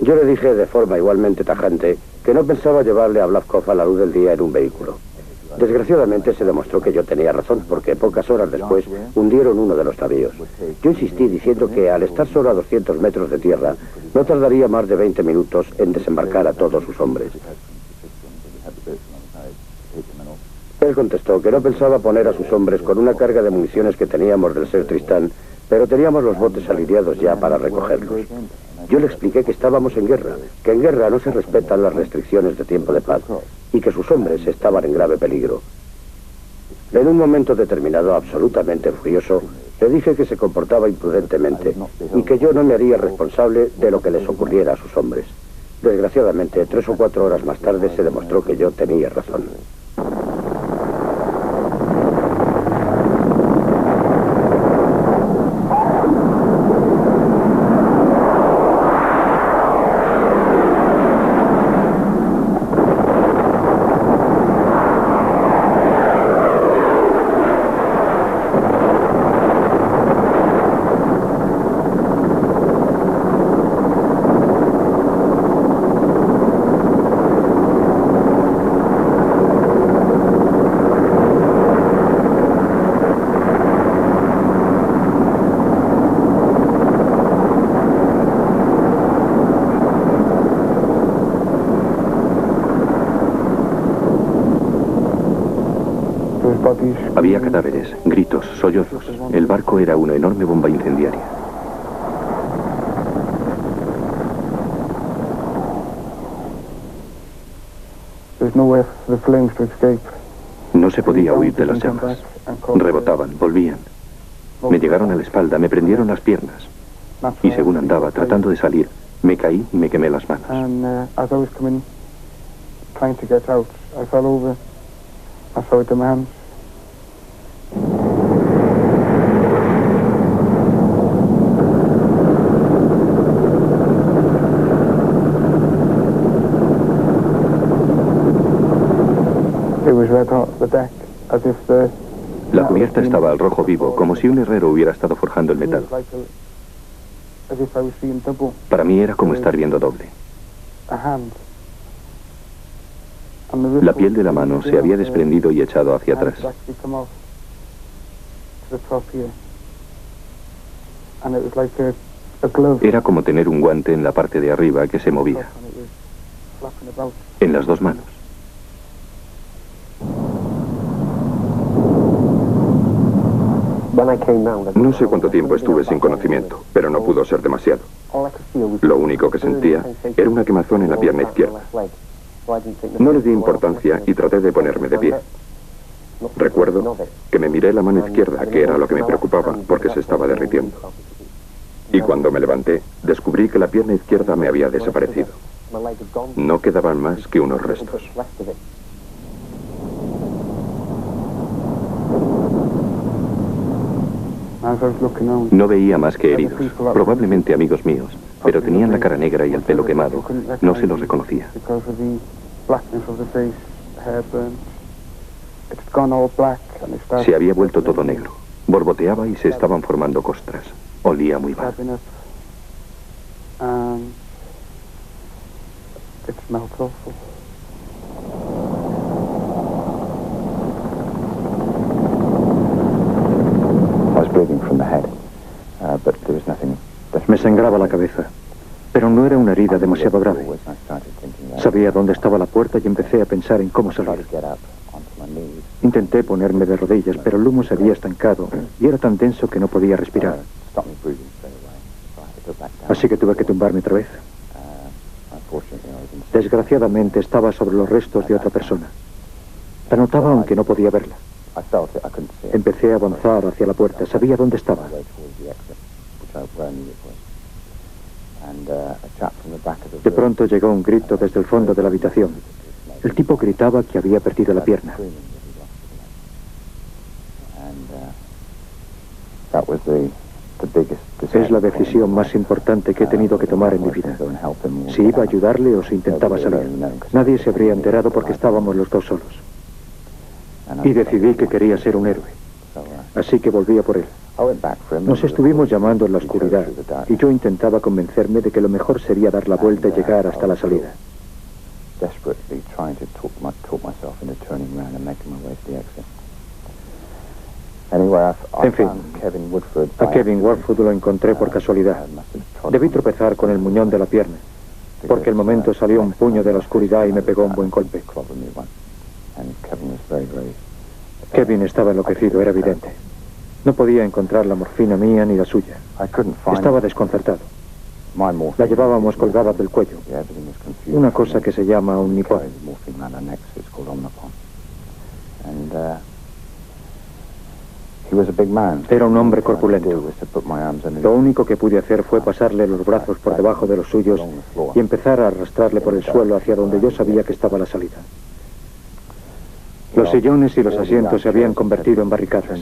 Yo le dije de forma igualmente tajante que no pensaba llevarle a Black Cove a la luz del día en un vehículo. Desgraciadamente se demostró que yo tenía razón, porque pocas horas después hundieron uno de los navíos. Yo insistí diciendo que al estar solo a 200 metros de tierra, no tardaría más de 20 minutos en desembarcar a todos sus hombres. Él contestó que no pensaba poner a sus hombres con una carga de municiones que teníamos del Sir Tristán, pero teníamos los botes alineados ya para recogerlos. Yo le expliqué que estábamos en guerra, que en guerra no se respetan las restricciones de tiempo de paz y que sus hombres estaban en grave peligro. En un momento determinado, absolutamente furioso, le dije que se comportaba imprudentemente y que yo no me haría responsable de lo que les ocurriera a sus hombres. Desgraciadamente, 3 o 4 horas más tarde se demostró que yo tenía razón. Había cadáveres, gritos, sollozos. El barco era una enorme bomba incendiaria. No se podía huir de las llamas. Rebotaban, volvían. Me llegaron a la espalda, me prendieron las piernas. Y según andaba, tratando de salir, me caí y me quemé las manos. La cubierta estaba al rojo vivo, como si un herrero hubiera estado forjando el metal. Para mí era como estar viendo doble. La piel de la mano se había desprendido y echado hacia atrás. Era como tener un guante en la parte de arriba que se movía. En las dos manos. No sé cuánto tiempo estuve sin conocimiento, pero no pudo ser demasiado. Lo único que sentía era una quemazón en la pierna izquierda. No le di importancia y traté de ponerme de pie. Recuerdo que me miré la mano izquierda, que era lo que me preocupaba, porque se estaba derritiendo. Y cuando me levanté, descubrí que la pierna izquierda me había desaparecido. No quedaban más que unos restos. No veía más que heridos, probablemente amigos míos, pero tenían la cara negra y el pelo quemado. No se los reconocía. Se había vuelto todo negro. Borboteaba y se estaban formando costras. Olía muy mal. Bleeding from the head, but there was nothing Me sangraba la cabeza, pero no era una herida demasiado grave. Sabía dónde estaba la puerta y empecé a pensar en cómo salir. Intenté ponerme de rodillas, pero el humo se había estancado y era tan denso que no podía respirar. Así que tuve que tumbarme otra vez. Desgraciadamente estaba sobre los restos de otra persona. La notaba aunque no podía verla. Empecé a avanzar hacia la puerta. Sabía dónde estaba. De pronto llegó un grito desde el fondo de la habitación. El tipo gritaba que había perdido la pierna. Es la decisión más importante que he tenido que tomar en mi vida. Si iba a ayudarle o si intentaba salir. Nadie se habría enterado porque estábamos los dos solos. Y decidí que quería ser un héroe. Así que volví a por él. Nos estuvimos llamando en la oscuridad y yo intentaba convencerme de que lo mejor sería dar la vuelta y llegar hasta la salida. En fin, a Kevin Warfoot lo encontré por casualidad. Debí tropezar con el muñón de la pierna, porque al momento salió un puño de la oscuridad y me pegó un buen golpe. Kevin estaba enloquecido, era evidente. No podía encontrar la morfina mía ni la suya. Estaba desconcertado. La llevábamos colgada del cuello. Una cosa que se llama un nipón. Era un hombre corpulento. Lo único que pude hacer fue pasarle los brazos por debajo de los suyos y empezar a arrastrarle por el suelo hacia donde yo sabía que estaba la salida. Los sillones y los asientos se habían convertido en barricadas.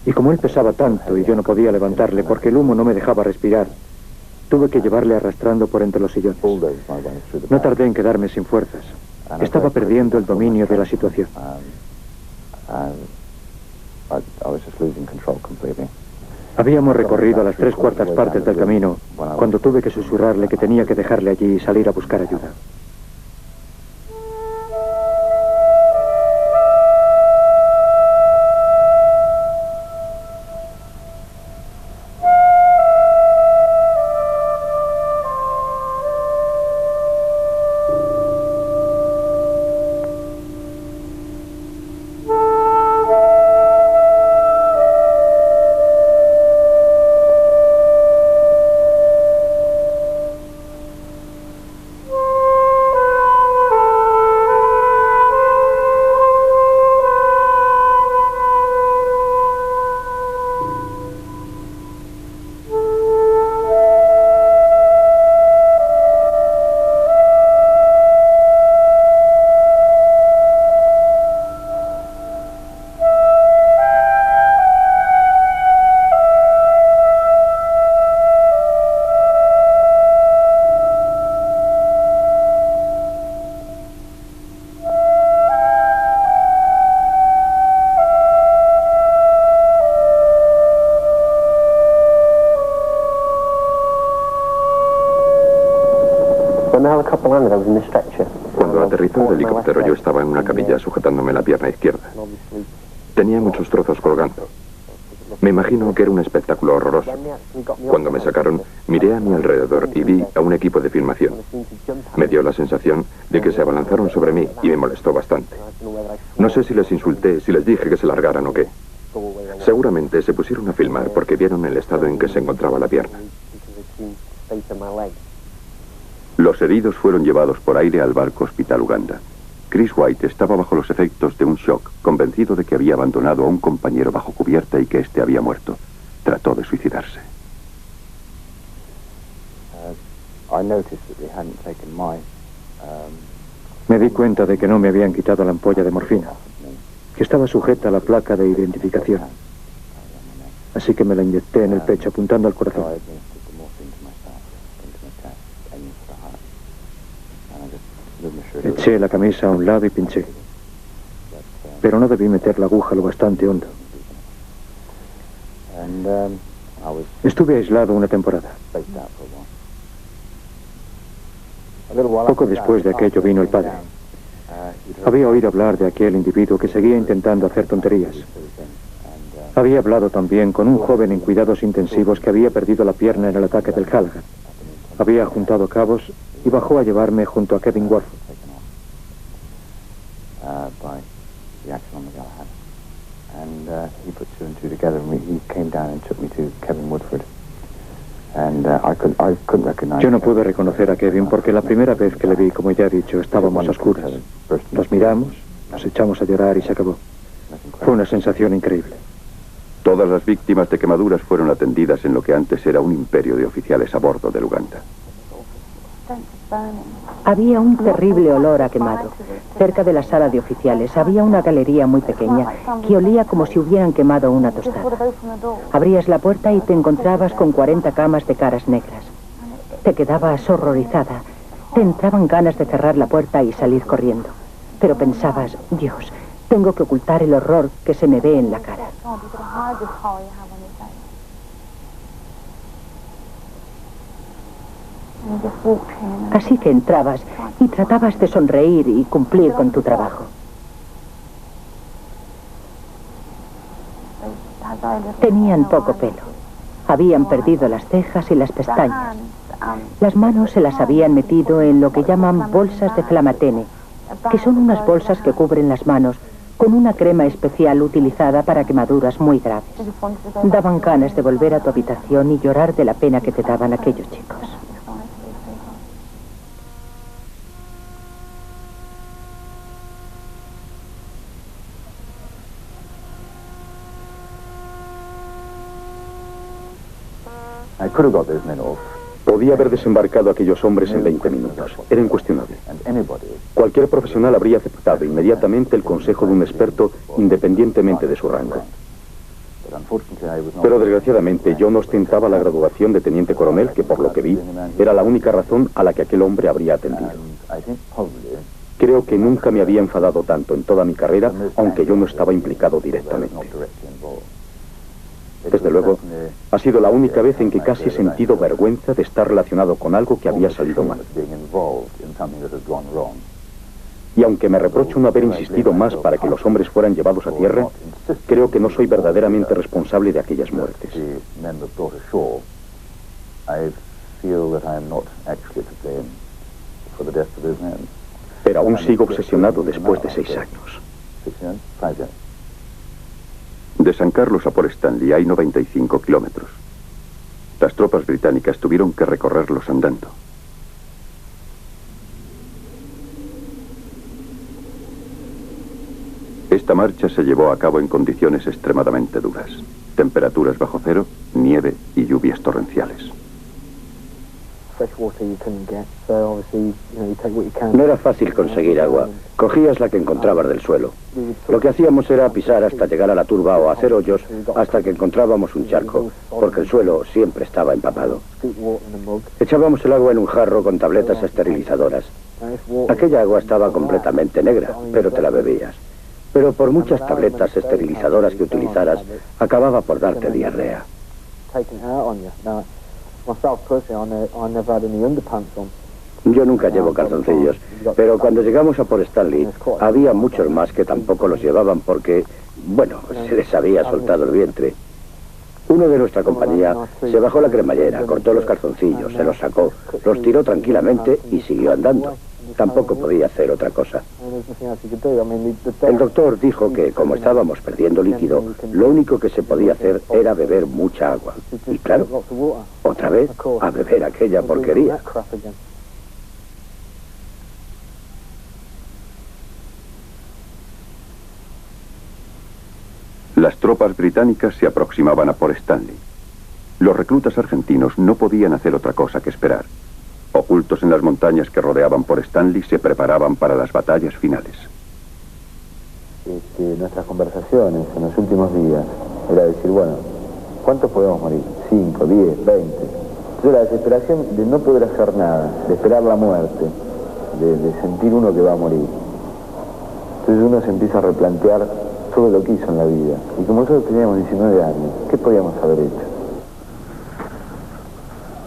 Y como él pesaba tanto y yo no podía levantarle porque el humo no me dejaba respirar, tuve que llevarle arrastrando por entre los sillones. No tardé en quedarme sin fuerzas. Estaba perdiendo el dominio de la situación. Habíamos recorrido las 3/4 partes del camino cuando tuve que susurrarle que tenía que dejarle allí y salir a buscar ayuda. Cuando aterrizó el helicóptero yo estaba en una camilla sujetándome la pierna izquierda. Tenía muchos trozos colgando. Me imagino que era un espectáculo horroroso. Cuando me sacaron, miré a mi alrededor y vi a un equipo de filmación. Me dio la sensación de que se abalanzaron sobre mí y me molestó bastante. No sé si les insulté, si les dije que se largaran o qué. Seguramente se pusieron a filmar porque vieron el estado en que se encontraba la pierna. Los heridos fueron llevados por aire al barco Hospital Uganda. Chris White estaba bajo los efectos de un shock, convencido de que había abandonado a un compañero bajo cubierta y que éste había muerto. Trató de suicidarse. Me di cuenta de que no me habían quitado la ampolla de morfina, que estaba sujeta a la placa de identificación. Así que me la inyecté en el pecho apuntando al corazón. Eché la camisa a un lado y pinché. Pero no debí meter la aguja lo bastante hondo. Estuve aislado una temporada. Poco después de aquello vino el padre. Había oído hablar de aquel individuo que seguía intentando hacer tonterías. Había hablado también con un joven en cuidados intensivos que había perdido la pierna en el ataque del Halgan. Había juntado cabos y bajó a llevarme junto a Kevin Warford. Yo no pude reconocer a Kevin porque la primera vez que le vi, como ya he dicho, estábamos a oscuras. Nos miramos, nos echamos a llorar y se acabó. Fue una sensación increíble. Todas las víctimas de quemaduras fueron atendidas en lo que antes era un imperio de oficiales a bordo del Uganda. Había un terrible olor a quemado. Cerca de la sala de oficiales había una galería muy pequeña que olía como si hubieran quemado una tostada. Abrías la puerta y te encontrabas con 40 camas de caras negras. Te quedabas horrorizada. Te entraban ganas de cerrar la puerta y salir corriendo. Pero pensabas, Dios, tengo que ocultar el horror que se me ve en la cara. Así que entrabas y tratabas de sonreír y cumplir con tu trabajo. Tenían poco pelo. Habían perdido las cejas y las pestañas. Las manos se las habían metido en lo que llaman bolsas de flamatene, que son unas bolsas que cubren las manos con una crema especial utilizada para quemaduras muy graves. Daban ganas de volver a tu habitación y llorar de la pena que te daban aquellos chicos. Podía haber desembarcado a aquellos hombres en 20 minutos. Era incuestionable. Cualquier profesional habría aceptado inmediatamente el consejo de un experto independientemente de su rango. Pero desgraciadamente yo no ostentaba la graduación de teniente coronel, que por lo que vi era la única razón a la que aquel hombre habría atendido. Creo que nunca me había enfadado tanto en toda mi carrera, aunque yo no estaba implicado directamente. Desde luego, ha sido la única vez en que casi he sentido vergüenza de estar relacionado con algo que había salido mal. Y aunque me reprocho no haber insistido más para que los hombres fueran llevados a tierra, creo que no soy verdaderamente responsable de aquellas muertes. Pero aún sigo obsesionado después de 6 años. De San Carlos a Port Stanley hay 95 kilómetros. Las tropas británicas tuvieron que recorrerlos andando. Esta marcha se llevó a cabo en condiciones extremadamente duras. Temperaturas bajo cero, nieve y lluvias torrenciales. No era fácil conseguir agua. Cogías la que encontrabas del suelo. Lo que hacíamos era pisar hasta llegar a la turba o hacer hoyos hasta que encontrábamos un charco, porque el suelo siempre estaba empapado. Echábamos el agua en un jarro con tabletas esterilizadoras. Aquella agua estaba completamente negra, pero te la bebías. Pero por muchas tabletas esterilizadoras que utilizaras, acababa por darte diarrea. Yo nunca llevo calzoncillos, pero cuando llegamos a Port Stanley había muchos más que tampoco los llevaban porque, bueno, se les había soltado el vientre. Uno de nuestra compañía se bajó la cremallera, cortó los calzoncillos, se los sacó, los tiró tranquilamente y siguió andando. Tampoco podía hacer otra cosa. El doctor dijo que, como estábamos perdiendo líquido, lo único que se podía hacer era beber mucha agua. Y claro, otra vez a beber aquella porquería. Las tropas británicas se aproximaban a Port Stanley. Los reclutas argentinos no podían hacer otra cosa que esperar. Ocultos en las montañas que rodeaban Port Stanley, se preparaban para las batallas finales. Nuestras conversaciones en los últimos días era decir, bueno, ¿cuántos podemos morir? 5, 10, 20. Entonces la desesperación de no poder hacer nada, de esperar la muerte, de sentir uno que va a morir. Entonces uno se empieza a replantear todo lo que hizo en la vida. Y como nosotros teníamos 19 años, ¿qué podíamos haber hecho?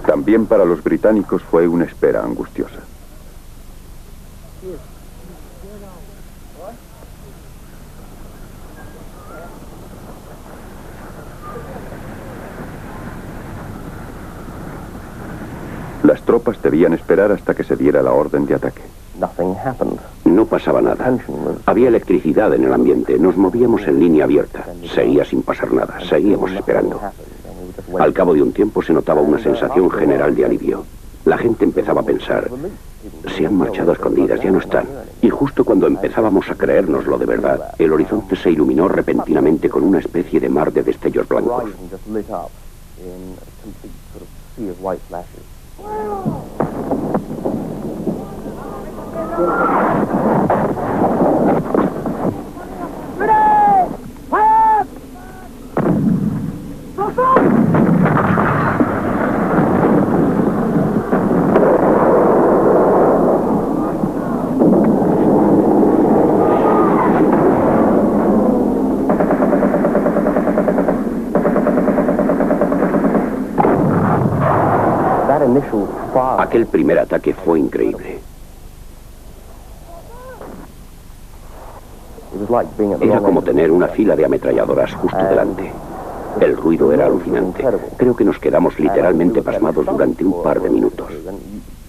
También para los británicos fue una espera angustiosa. tropas debían esperar hasta que se diera la orden de ataque. No pasaba nada. Había electricidad en el ambiente. Nos movíamos en línea abierta. Seguía sin pasar nada. Seguíamos esperando. Al cabo de un tiempo se notaba una sensación general de alivio. La gente empezaba a pensar, se han marchado a escondidas, ya no están. Y justo cuando empezábamos a creérnoslo de verdad, el horizonte se iluminó repentinamente con una especie de mar de destellos blancos. Aquel primer ataque fue increíble. Era como tener una fila de ametralladoras justo delante. El ruido era alucinante. Creo que nos quedamos literalmente pasmados durante un par de minutos.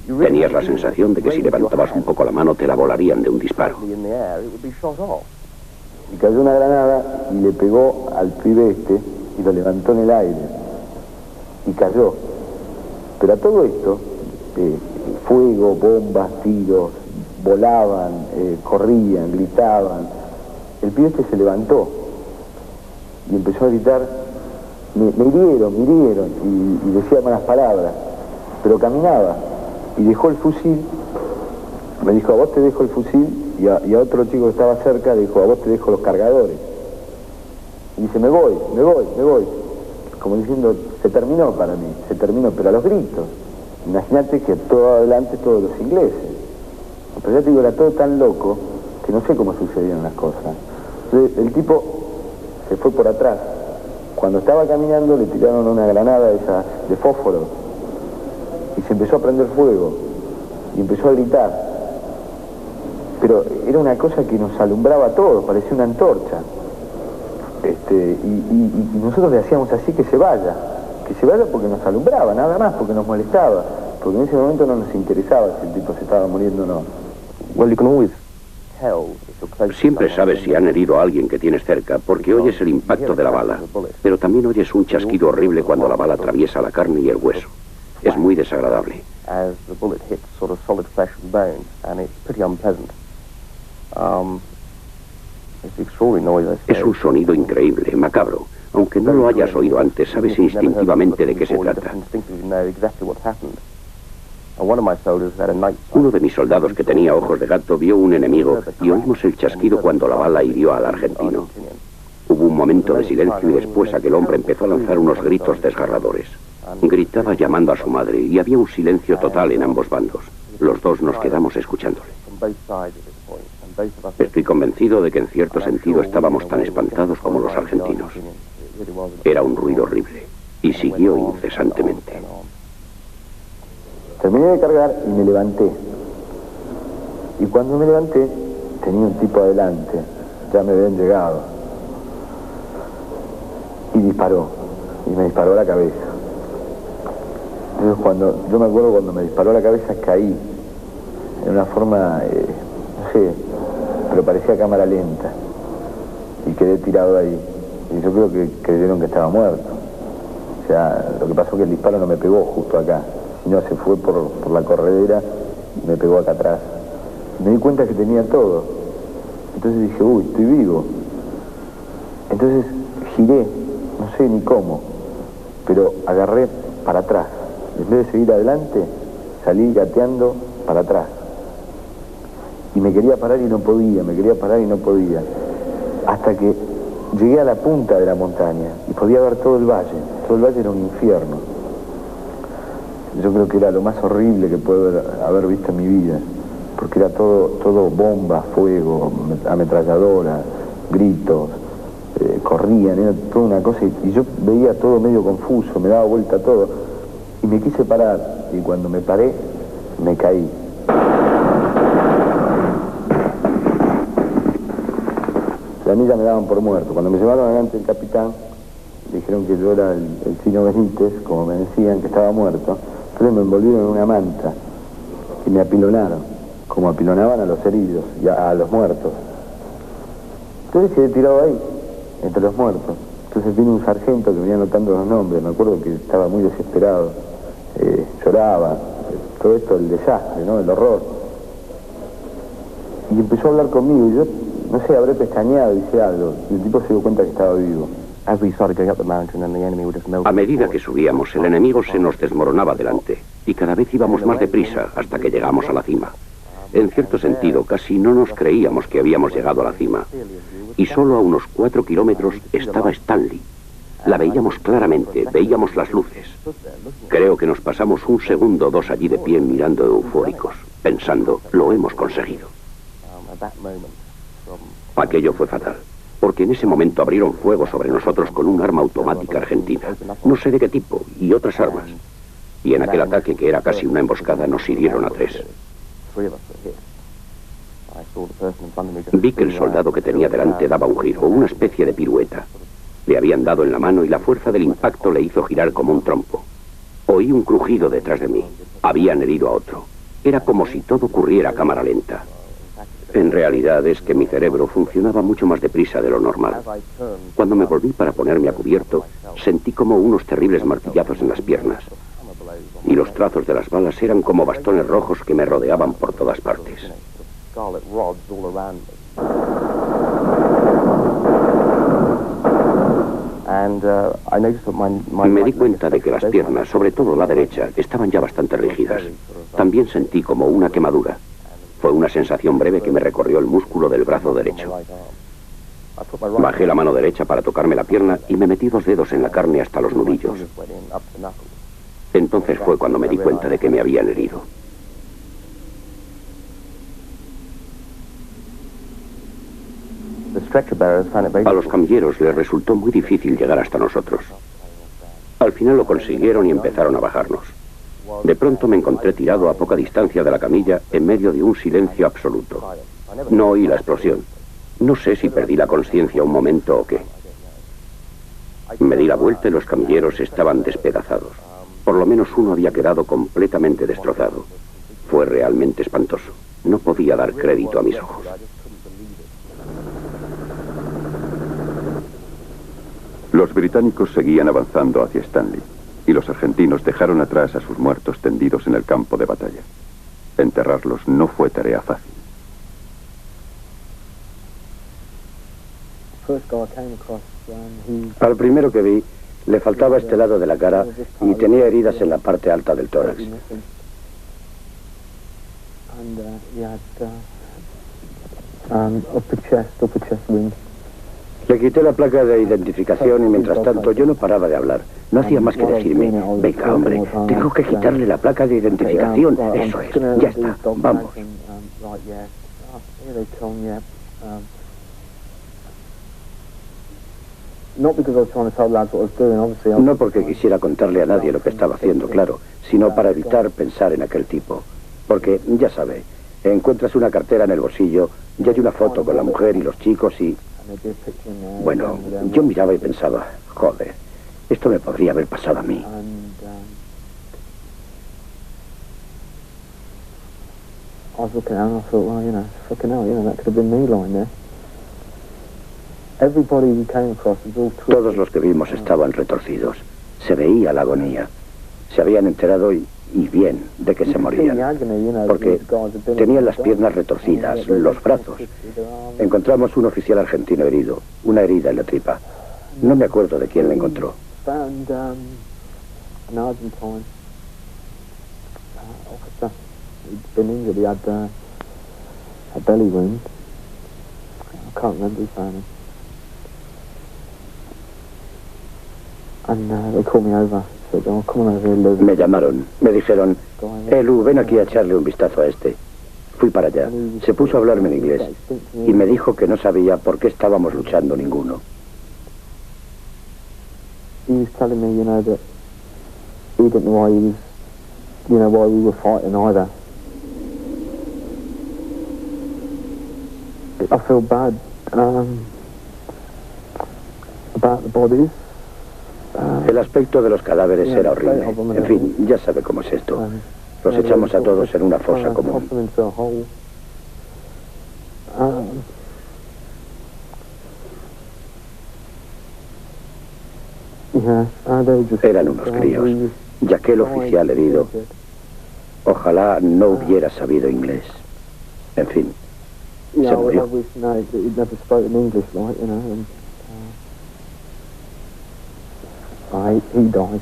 Tenías la sensación de que si levantabas un poco la mano te la volarían de un disparo. Y cayó una granada y le pegó al pibe este y lo levantó en el aire. Y cayó. Pero a todo esto, fuego, bombas, tiros, volaban, corrían, gritaban. El pibe este se levantó y empezó a gritar, me hirieron, y decía malas palabras, pero caminaba y dejó el fusil. Me dijo, a vos te dejo el fusil, y a otro chico que estaba cerca le dijo, a vos te dejo los cargadores. Y dice, me voy. Como diciendo, se terminó para mí, pero a los gritos. Imagínate que todo adelante todos los ingleses. Pero ya te digo, era todo tan loco que no sé cómo sucedieron las cosas. Entonces, el tipo se fue por atrás. Cuando estaba caminando le tiraron una granada esa de fósforo y se empezó a prender fuego y empezó a gritar. Pero era una cosa que nos alumbraba a todos, parecía una antorcha. Y nosotros le hacíamos así, que se vaya porque nos alumbraba, nada más, porque nos molestaba, porque en ese momento no nos interesaba si el tipo se estaba muriendo o no. Siempre sabes si han herido a alguien que tienes cerca, porque oyes el impacto de la bala, pero también oyes un chasquido horrible cuando la bala atraviesa la carne y el hueso. Es muy desagradable. Es un sonido increíble, macabro. Aunque no lo hayas oído antes, sabes instintivamente de qué se trata. Uno de mis soldados, que tenía ojos de gato, vio un enemigo y oímos el chasquido cuando la bala hirió al argentino. Hubo un momento de silencio y después aquel hombre empezó a lanzar unos gritos desgarradores. Gritaba llamando a su madre y había un silencio total en ambos bandos. Los dos nos quedamos escuchándole. Estoy convencido de que en cierto sentido estábamos tan espantados como los argentinos. Era un ruido horrible y siguió incesantemente. Terminé de cargar y me levanté. Y cuando me levanté, tenía un tipo adelante. Ya me habían llegado. Y disparó. Y me disparó a la cabeza. Entonces yo me acuerdo cuando me disparó a la cabeza, caí. En una forma, no sé, pero parecía cámara lenta. Y quedé tirado ahí. Y yo creo que creyeron que estaba muerto. O sea, lo que pasó es que el disparo no me pegó justo acá, sino se fue por la corredera y me pegó acá atrás. Me di cuenta que tenía todo. Entonces dije, uy, estoy vivo. Entonces giré, no sé ni cómo, pero agarré para atrás. En vez de seguir adelante, salí gateando para atrás. Y me quería parar y no podía, hasta que llegué a la punta de la montaña y podía ver todo el valle. Todo el valle era un infierno. Yo creo que era lo más horrible que puedo haber visto en mi vida, porque era todo bombas, fuego, ametralladoras, gritos, corrían, era toda una cosa, y yo veía todo medio confuso, me daba vuelta todo, y me quise parar, y cuando me paré, me caí. A mí ya me daban por muerto. Cuando me llevaron adelante el capitán, dijeron que yo era el Chino Benítez, como me decían, que estaba muerto, Entonces me envolvieron en una manta y me apilonaron, como apilonaban a los heridos y a los muertos. Entonces quedé tirado ahí, entre los muertos. Entonces vino un sargento que venía anotando los nombres, me acuerdo que estaba muy desesperado, lloraba, todo esto, el desastre, ¿no? El horror. Y empezó a hablar conmigo y yo, no sé, habré pestañeado, hice algo, y el tipo se dio cuenta que estaba vivo. A medida que subíamos, el enemigo se nos desmoronaba delante, y cada vez íbamos más deprisa hasta que llegamos a la cima. En cierto sentido, casi no nos creíamos que habíamos llegado a la cima. Y solo a unos 4 kilómetros estaba Stanley. La veíamos claramente, veíamos las luces. Creo que nos pasamos un segundo o dos allí de pie mirando eufóricos, pensando, lo hemos conseguido. Aquello fue fatal, porque en ese momento abrieron fuego sobre nosotros con un arma automática argentina, no sé de qué tipo, y otras armas. Y en aquel ataque, que era casi una emboscada, nos hirieron a 3. Vi que el soldado que tenía delante daba un giro, una especie de pirueta. Le habían dado en la mano y la fuerza del impacto le hizo girar como un trompo. Oí un crujido detrás de mí. Habían herido a otro. Era como si todo ocurriera a cámara lenta. En realidad es que mi cerebro funcionaba mucho más deprisa de lo normal. Cuando me volví para ponerme a cubierto, sentí como unos terribles martillazos en las piernas. Y los trazos de las balas eran como bastones rojos que me rodeaban por todas partes. Me di cuenta de que las piernas, sobre todo la derecha, estaban ya bastante rígidas. También sentí como una quemadura. Fue una sensación breve que me recorrió el músculo del brazo derecho. Bajé la mano derecha para tocarme la pierna y me metí 2 dedos en la carne hasta los nudillos. Entonces fue cuando me di cuenta de que me habían herido. A los camilleros les resultó muy difícil llegar hasta nosotros. Al final lo consiguieron y empezaron a bajarnos. De pronto me encontré tirado a poca distancia de la camilla en medio de un silencio absoluto. No oí la explosión. No sé si perdí la conciencia un momento o qué. Me di la vuelta y los camilleros estaban despedazados. Por lo menos uno había quedado completamente destrozado. Fue realmente espantoso. No podía dar crédito a mis ojos. Los británicos seguían avanzando hacia Stanley, y los argentinos dejaron atrás a sus muertos tendidos en el campo de batalla. Enterrarlos no fue tarea fácil. Al primero que vi, le faltaba este lado de la cara y tenía heridas en la parte alta del tórax. Le quité la placa de identificación y mientras tanto yo no paraba de hablar. No hacía más que decirme, venga hombre, tengo que quitarle la placa de identificación. Eso es, ya está, vamos. No porque quisiera contarle a nadie lo que estaba haciendo, claro, sino para evitar pensar en aquel tipo. Porque, ya sabe, encuentras una cartera en el bolsillo y hay una foto con la mujer y los chicos y... Bueno, yo miraba y pensaba, joder, esto me podría haber pasado a mí. Todos los que vimos estaban retorcidos. Se veía la agonía. Se habían enterado y bien de que se morían, porque tenían las piernas retorcidas, los brazos. Encontramos un oficial argentino herido, una herida en la tripa. No me acuerdo de quién la encontró. Me llamaron, me dijeron, Elu, ven aquí a echarle un vistazo a este. Fui para allá, se puso a hablarme en inglés y me dijo que no sabía por qué estábamos luchando ninguno. He was telling me, that he didn't know why we were fighting either. I feel bad about the bodies. El aspecto de los cadáveres era horrible. En fin, ya sabe cómo es esto. Los echamos a todos en una fosa común. Eran unos críos. Y aquel oficial herido, ojalá no hubiera sabido inglés. En fin, se murió. He died.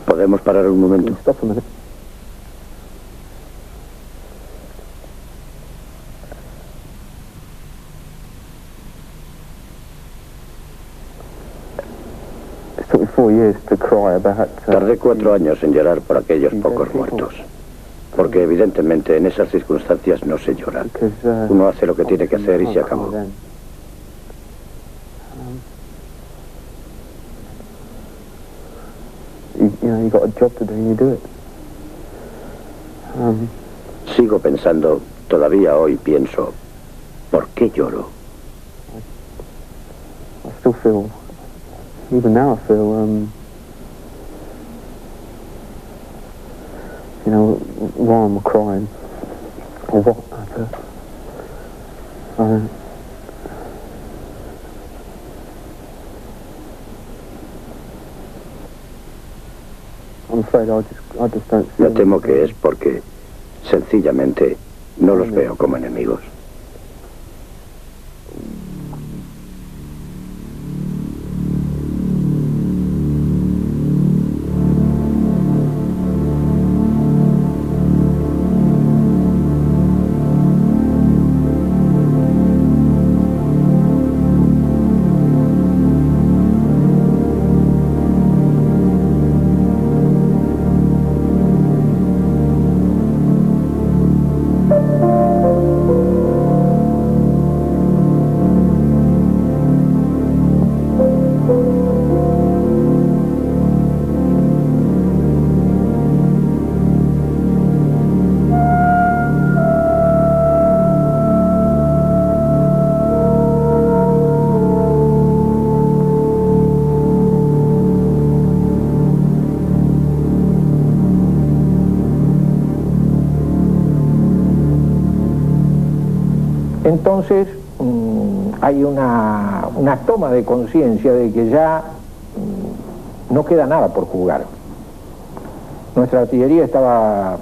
¿Podemos parar un momento? Tardé 4 años en llorar por aquellos pocos muertos. Porque evidentemente en esas circunstancias no se llora. Uno hace lo que tiene que hacer y se acabó. Sigo pensando, todavía hoy pienso, ¿por qué lloro? Even now I feel, why I'm crying, or what. I'm afraid I just don't feel. Me temo que es porque, sencillamente, no los veo como enemigos. Entonces hay una toma de conciencia de que ya no queda nada por jugar. Nuestra artillería estaba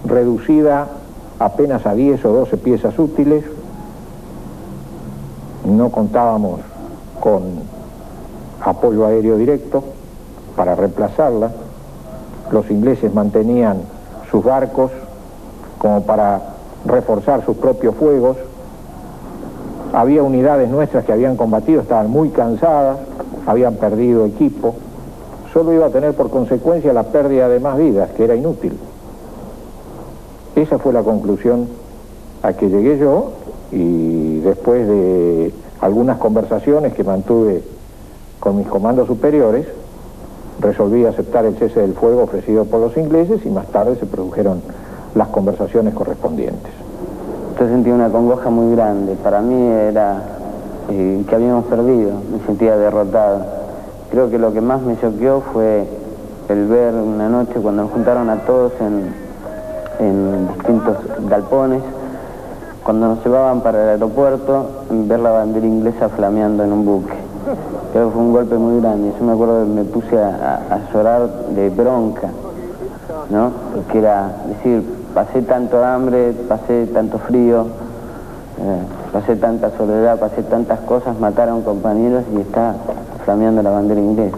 reducida apenas a 10 o 12 piezas útiles. No contábamos con apoyo aéreo directo para reemplazarla. Los ingleses mantenían sus barcos como para reforzar sus propios fuegos. Había unidades nuestras que habían combatido, estaban muy cansadas, habían perdido equipo. Solo iba a tener por consecuencia la pérdida de más vidas, que era inútil. Esa fue la conclusión a que llegué yo, y después de algunas conversaciones que mantuve con mis comandos superiores, resolví aceptar el cese del fuego ofrecido por los ingleses, y más tarde se produjeron las conversaciones correspondientes. Yo sentía una congoja muy grande. Para mí era que habíamos perdido, me sentía derrotado. Creo que lo que más me choqueó fue el ver una noche cuando nos juntaron a todos en distintos galpones, cuando nos llevaban para el aeropuerto, ver la bandera inglesa flameando en un buque. Creo que fue un golpe muy grande. Yo me acuerdo que me puse a llorar de bronca, ¿no? Porque era decir, pasé tanto hambre, pasé tanto frío, pasé tanta soledad, pasé tantas cosas, matar a un compañero y está flameando la bandera inglesa.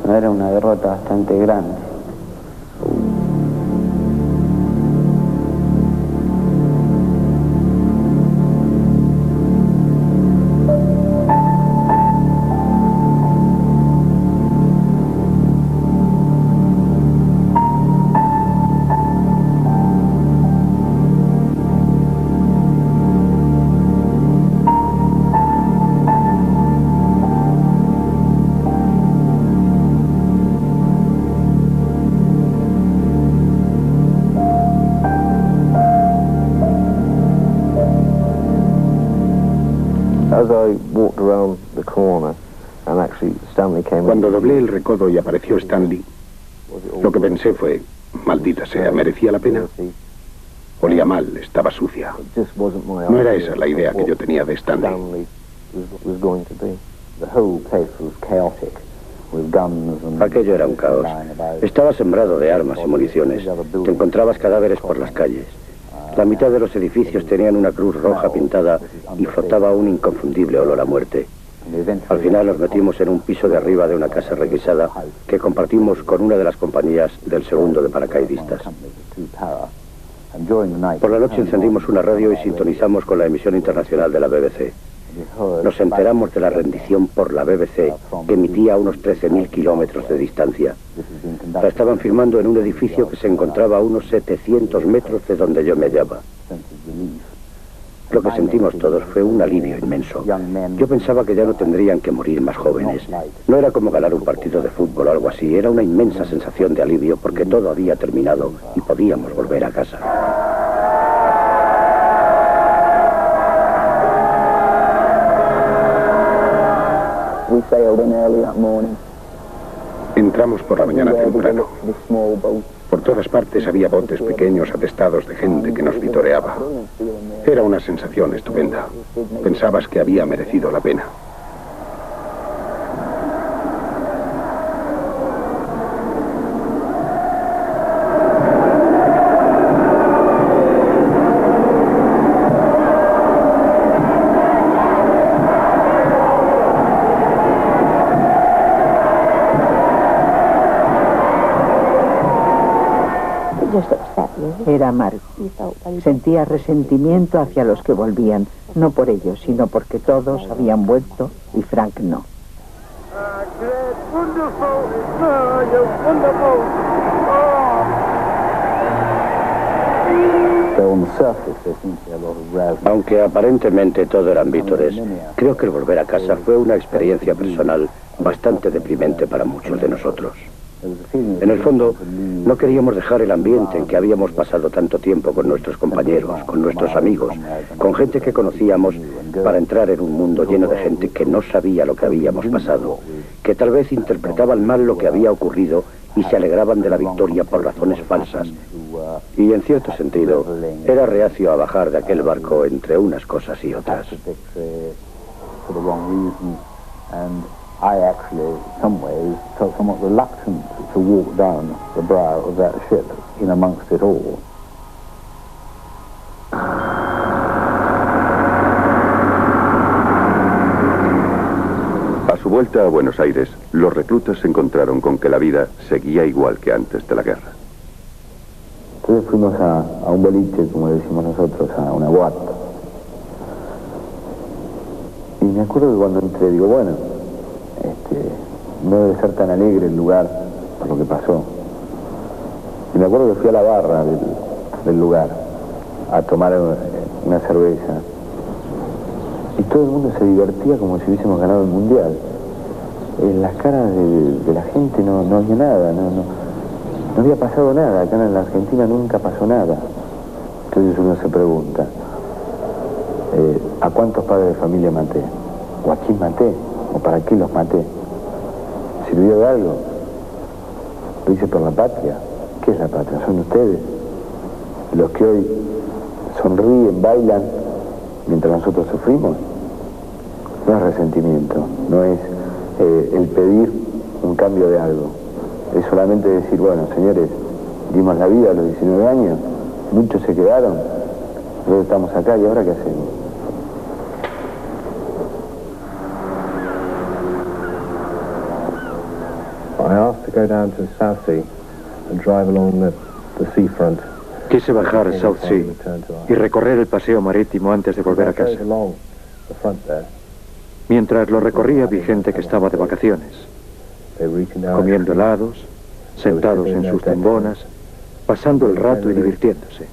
No, era una derrota bastante grande. Cuando doblé el recodo y apareció Stanley, lo que pensé fue, maldita sea, ¿merecía la pena? Olía mal, estaba sucia. No era esa la idea que yo tenía de Stanley. Aquello era un caos. Estaba sembrado de armas y municiones. Te encontrabas cadáveres por las calles. La mitad de los edificios tenían una cruz roja pintada y flotaba un inconfundible olor a muerte. Al final nos metimos en un piso de arriba de una casa requisada que compartimos con una de las compañías del segundo de paracaidistas. Por la noche encendimos una radio y sintonizamos con la emisión internacional de la BBC. Nos enteramos de la rendición por la BBC, que emitía a unos 13.000 kilómetros de distancia. La estaban filmando en un edificio que se encontraba a unos 700 metros de donde yo me hallaba. Lo que sentimos todos fue un alivio inmenso. Yo pensaba que ya no tendrían que morir más jóvenes. No era como ganar un partido de fútbol o algo así, era una inmensa sensación de alivio porque todo había terminado y podíamos volver a casa. Entramos por la mañana temprano. Por todas partes había botes pequeños atestados de gente que nos vitoreaba. Era una sensación estupenda. Pensabas que había merecido la pena. Era amargo. Sentía resentimiento hacia los que volvían, no por ellos, sino porque todos habían vuelto y Frank no. Aunque aparentemente todo eran vítores, creo que el volver a casa fue una experiencia personal bastante deprimente para muchos de nosotros. En el fondo, no queríamos dejar el ambiente en que habíamos pasado tanto tiempo con nuestros compañeros, con nuestros amigos, con gente que conocíamos, para entrar en un mundo lleno de gente que no sabía lo que habíamos pasado, que tal vez interpretaban mal lo que había ocurrido y se alegraban de la victoria por razones falsas. Y en cierto sentido, era reacio a bajar de aquel barco entre unas cosas y otras. I actually, in some ways, felt somewhat reluctant to walk down the brow of that ship in amongst it all. A su vuelta a Buenos Aires, los reclutas se encontraron con que la vida seguía igual que antes de la guerra. Entonces fuimos a un boliche, como decimos nosotros, a una boate. Y me acuerdo que cuando entré, digo, bueno, no debe ser tan alegre el lugar por lo que pasó. Y me acuerdo que fui a la barra del lugar a tomar una cerveza. Y todo el mundo se divertía como si hubiésemos ganado el mundial. En las caras de la gente no había nada, no había pasado nada. Acá en la Argentina nunca pasó nada. Entonces uno se pregunta, ¿a cuántos padres de familia maté? ¿O a quién maté? ¿O para qué los maté? ¿Sirvió de algo? ¿Lo hice por la patria? ¿Qué es la patria? Son ustedes, los que hoy sonríen, bailan, mientras nosotros sufrimos. No es resentimiento, no es el pedir un cambio de algo. Es solamente decir, bueno, señores, dimos la vida a los 19 años, muchos se quedaron, nosotros estamos acá y ahora ¿qué hacemos? Quise bajar a South Sea y recorrer el paseo marítimo antes de volver a casa. Mientras lo recorría vi gente que estaba de vacaciones, comiendo helados, sentados en sus tumbonas, pasando el rato y divirtiéndose.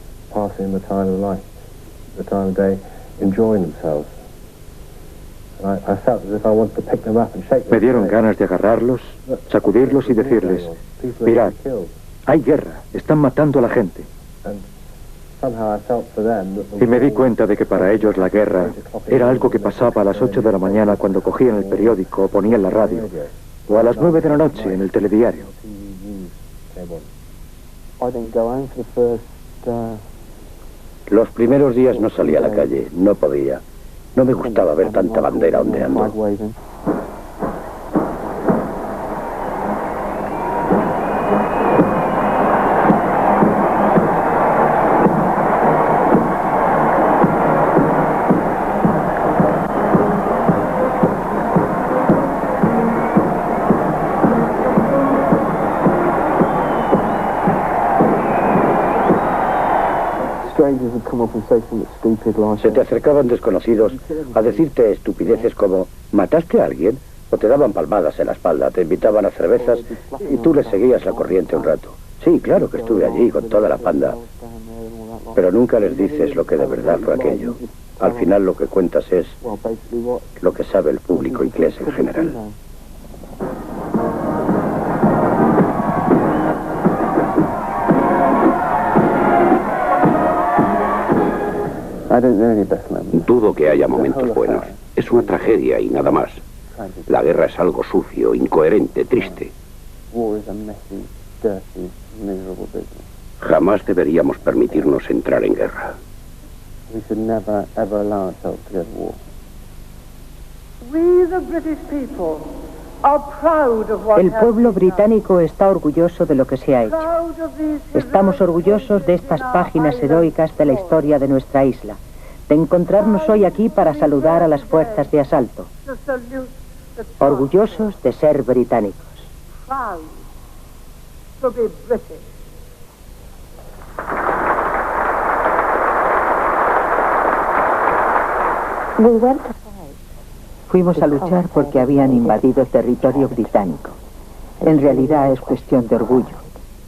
Me dieron ganas de agarrarlos, sacudirlos y decirles, mirad, hay guerra, están matando a la gente. Y me di cuenta de que para ellos la guerra era algo que pasaba a las 8 de la mañana cuando cogían el periódico o ponían la radio, o a las 9 de la noche en el telediario. Los primeros días no salía a la calle, no podía. No me gustaba ver tanta bandera ondeando. Se te acercaban desconocidos a decirte estupideces como ¿mataste a alguien? O te daban palmadas en la espalda, te invitaban a cervezas y tú les seguías la corriente un rato. Sí, claro que estuve allí con toda la panda, pero nunca les dices lo que de verdad fue aquello. Al final lo que cuentas es lo que sabe el público inglés en general. Dudo que haya momentos buenos. Es una tragedia y nada más. La guerra es algo sucio, incoherente, triste. Jamás deberíamos permitirnos entrar en guerra. El pueblo británico está orgulloso de lo que se ha hecho. Estamos orgullosos de estas páginas heroicas de la historia de nuestra isla, de encontrarnos hoy aquí para saludar a las fuerzas de asalto. Orgullosos de ser británicos. Fuimos a luchar porque habían invadido territorio británico. En realidad es cuestión de orgullo.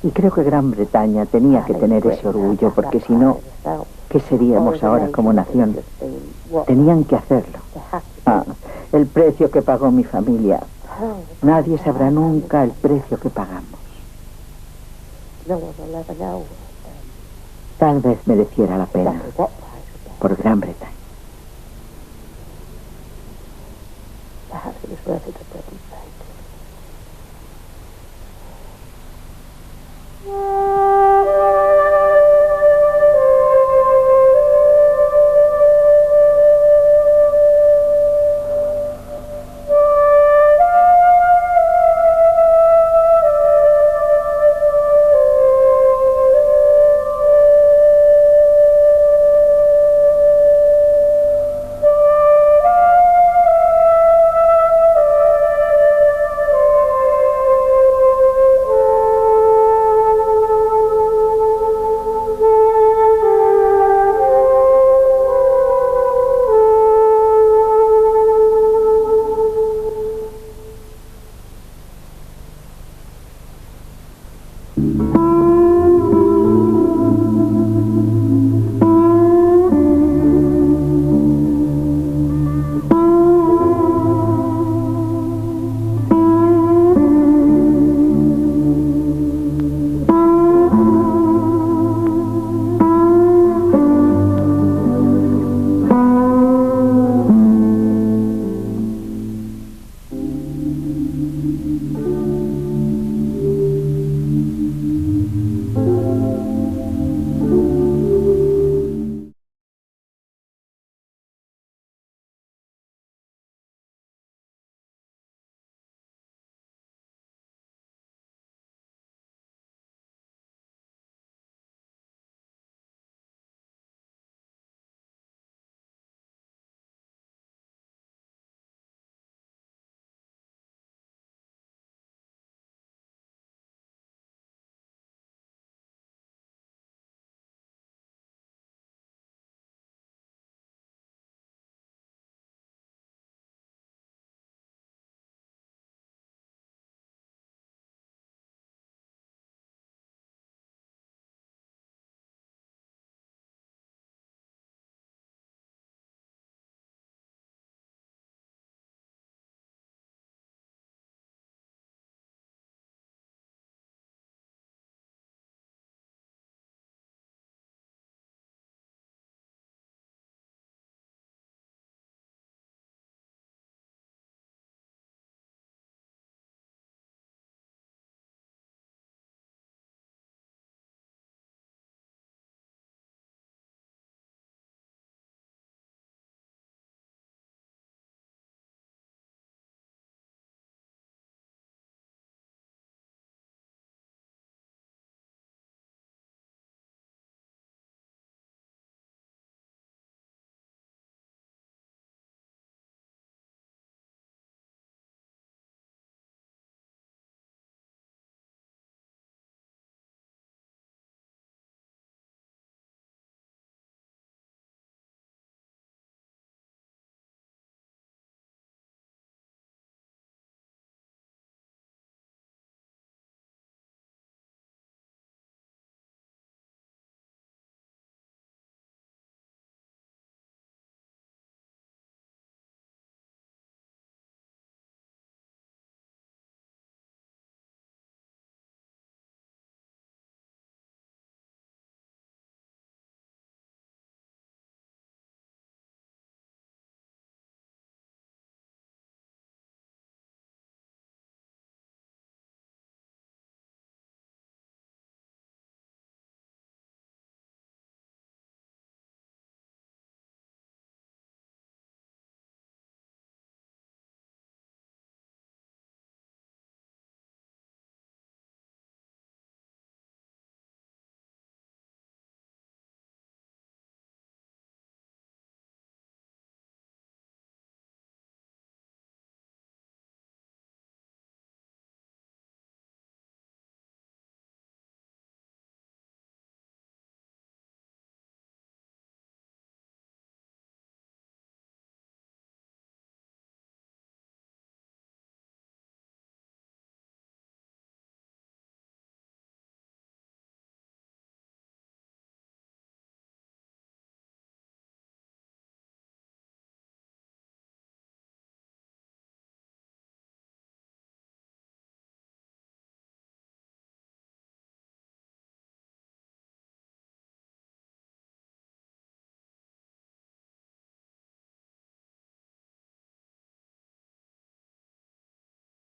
Y creo que Gran Bretaña tenía que tener ese orgullo, porque si no, ¿qué seríamos ahora como nación? Tenían que hacerlo. El precio que pagó mi familia. Nadie sabrá nunca el precio que pagamos. Tal vez mereciera la pena por Gran Bretaña.